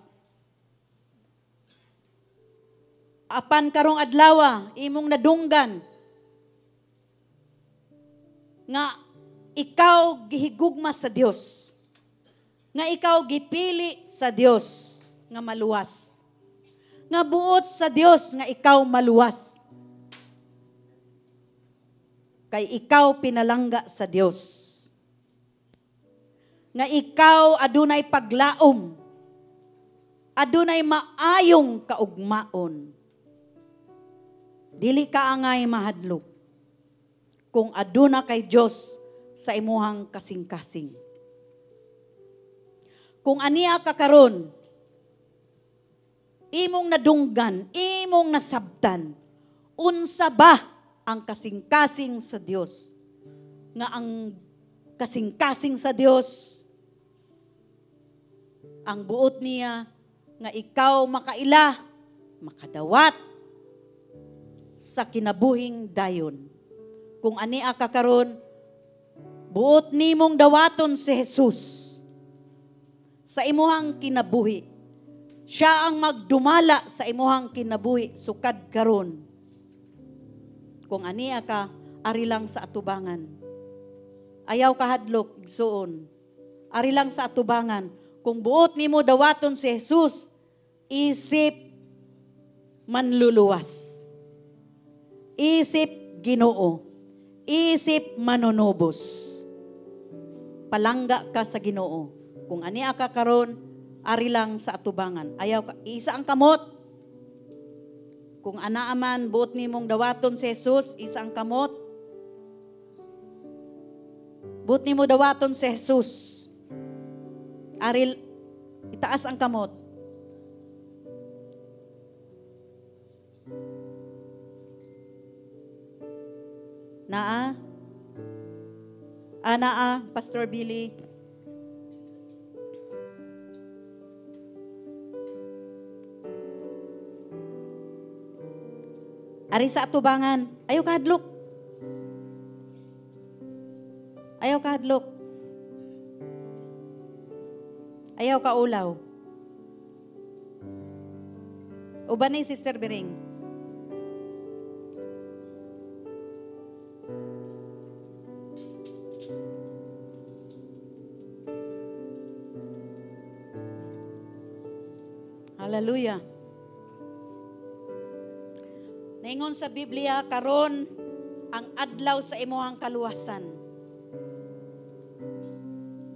Apan karong adlaw, imong nadunggan nga ikaw gihigugma sa Dios. Nga ikaw gipili sa Dios nga maluwas. Nga buot sa Dios nga ikaw maluwas. Kay ikaw pinalangga sa Dios. Nga ikaw adunay paglaom. Adunay maayong kaugmaon. Dili ka angay mahadlok. Kung aduna kay Dios sa imuhang kasing-kasing. Kung aniya ka karon, imong nadunggan, imong nasabtan, unsa ba ang kasing-kasing sa Dios? Nga ang kasing-kasing sa Dios, ang buot niya, nga ikaw makaila, makadawat sa kinabuhing dayon. Kung ani ka karon, buot nimong dawaton si Jesus sa imuhang kinabuhi. Siya ang magdumala sa imuhang kinabuhi sukad karon. Kung ania ka, ari lang sa atubangan. Ayaw kahadlok, igsuon. Ari lang sa atubangan. Kung buot nimo dawaton si Jesus, isip manluluwas. Isip Ginoo. Isip manunubos. Palangga ka sa Ginoo. Kung ania ka karon, ari lang sa atubangan. Ayaw ka, isa ang kamot. Kung anaaman, buot nimong dawaton si Jesus, isa ang kamot. Buot nimo dawaton si Jesus. Ari Itaas ang kamot. Naa? Naa, Pastor Billy. Ari sa atubangan. Ayaw kahadlok. Ayaw kahadlok. Ayaw kaulaw. Uban ni Sister Bering. Hallelujah. Naingon sa Biblia, karon ang adlaw sa imuhang kaluwasan.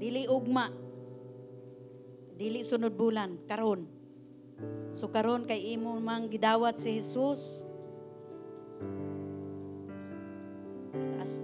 Dili ugma. Dili sunod bulan, karon. So karon kay imo mang gidawat si Jesus. Taas.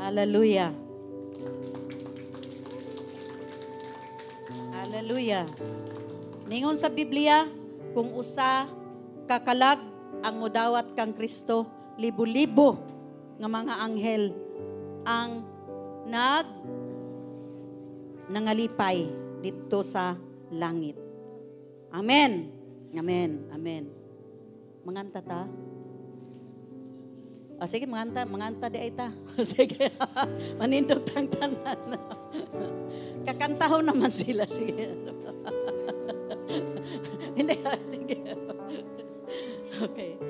Hallelujah. Hallelujah. Ningon sa Biblia, kung usa kakalag ang mudawat kang Kristo, libo-libo nga mga anghel ang nangalipay dito sa langit. Amen. Amen. Amen. Manganta ta. Sige, manganta di ay ta. Sige, manindot ang tanan. Kakantahon naman sila. Sige. Hindi, sige. Okay.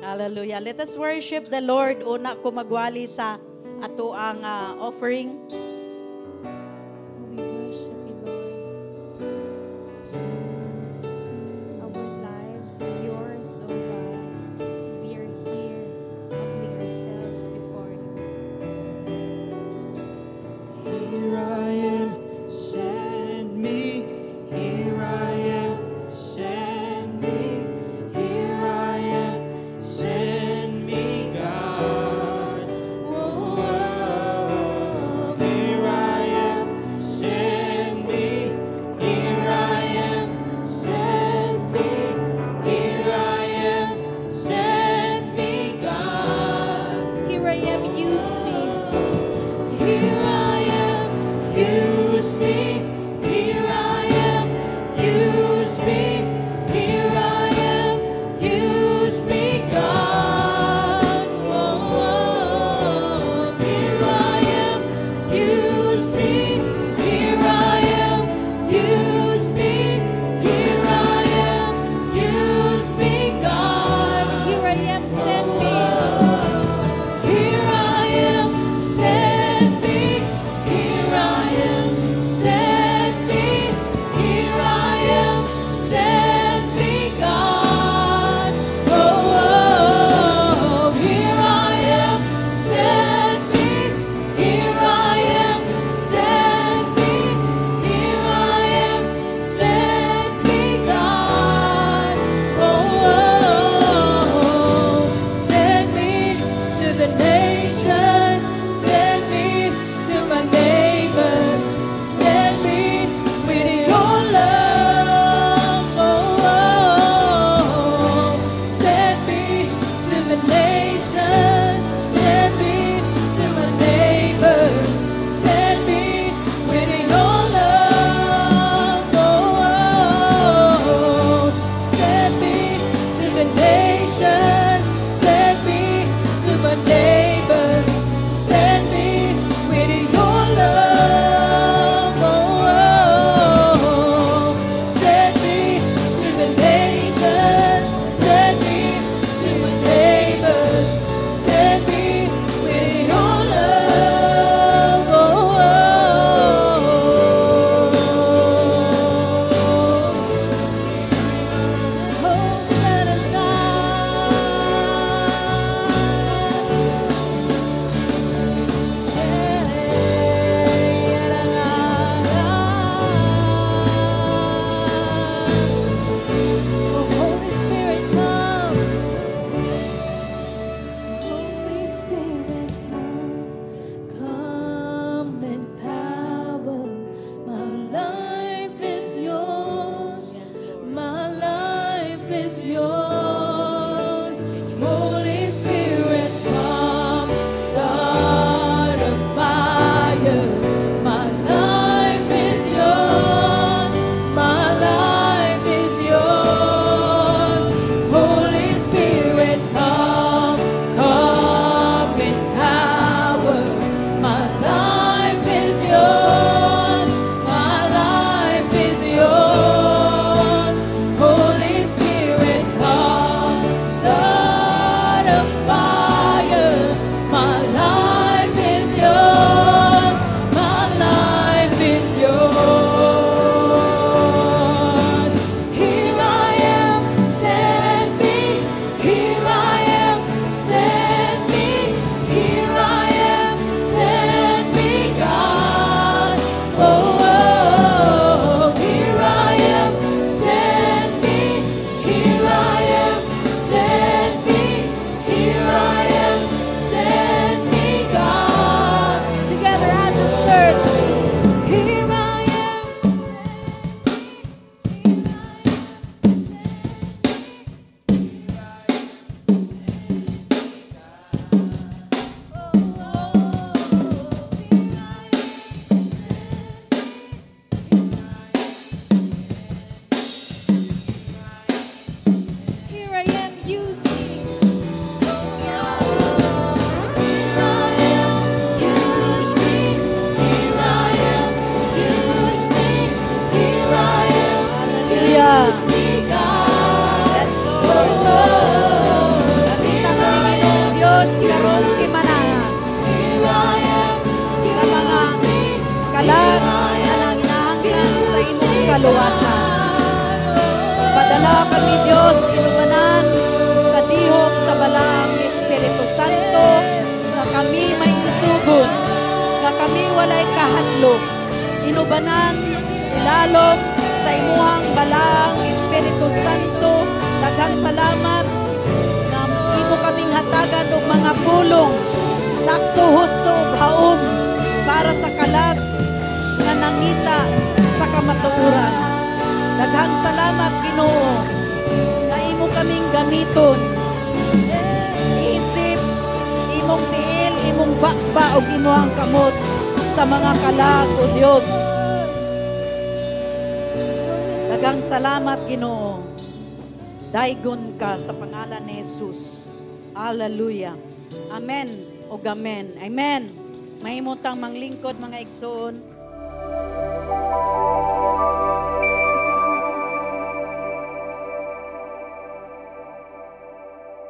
Hallelujah. Let us worship the Lord. Una ko magwali sa ato ang offering. We worship you, Lord. Our lives are yours, O God. We are here, humbling ourselves before you. Here I am, send me. Here I am, send me. Here I am, send me, God. Whoa, whoa. nations, send me to my neighbors, send me with your love. Oh, send me to the nations, send me to my neighbors, send me with your love. Oh, send me to the nations, send me to my neighbors, send me with your love. Oh, set us Holy Spirit, come. Holy Spirit, come in power. My life is yours. My life is yours. Holy Spirit, come. Start a fire. My life is yours. My life is yours. Holy Spirit, come. Come in power. My life is yours. My life is yours. Holy Spirit, come. Start a fire. My life is yours. My life is yours. Here I am, send me. Here I am, send me. Here I am, send me, God. Oh, here I am, send me. Here I am, send me. Here I am, send me, God. Together as a church, here I am. Here I am, use me. Here I am, use me. Here I am, use me. Here I am, Hallelujah. use me, God. Nakita kami ng Diyos, karon si Manahan. Here I am, Sa mga kalag na nanginahanglan sa imong kaluwasan. Padala kami Diyos, inumanan sa dihok sa balaang ni Espiritu Santo, na kami may isugon, na kami walay kahadlok. Inubanan, ilalom sa imuhang balaang Espiritu Santo, daghang salamat na imo kaming hatagan og mga pulong, sakto, husto ug haom para sa kalag nga nangita sa kamatuoran. Daghang salamat Ginoo na imo kaming gamiton. Isip, imong tiil, imong bakba ug imong kamot sa mga kalag o Dios. Daghang salamat Ginoo. Daigon ka sa pangalan ni Jesus. Hallelujah. Amen o amen. Amen. Mahimutang manglingkod mga igsoon.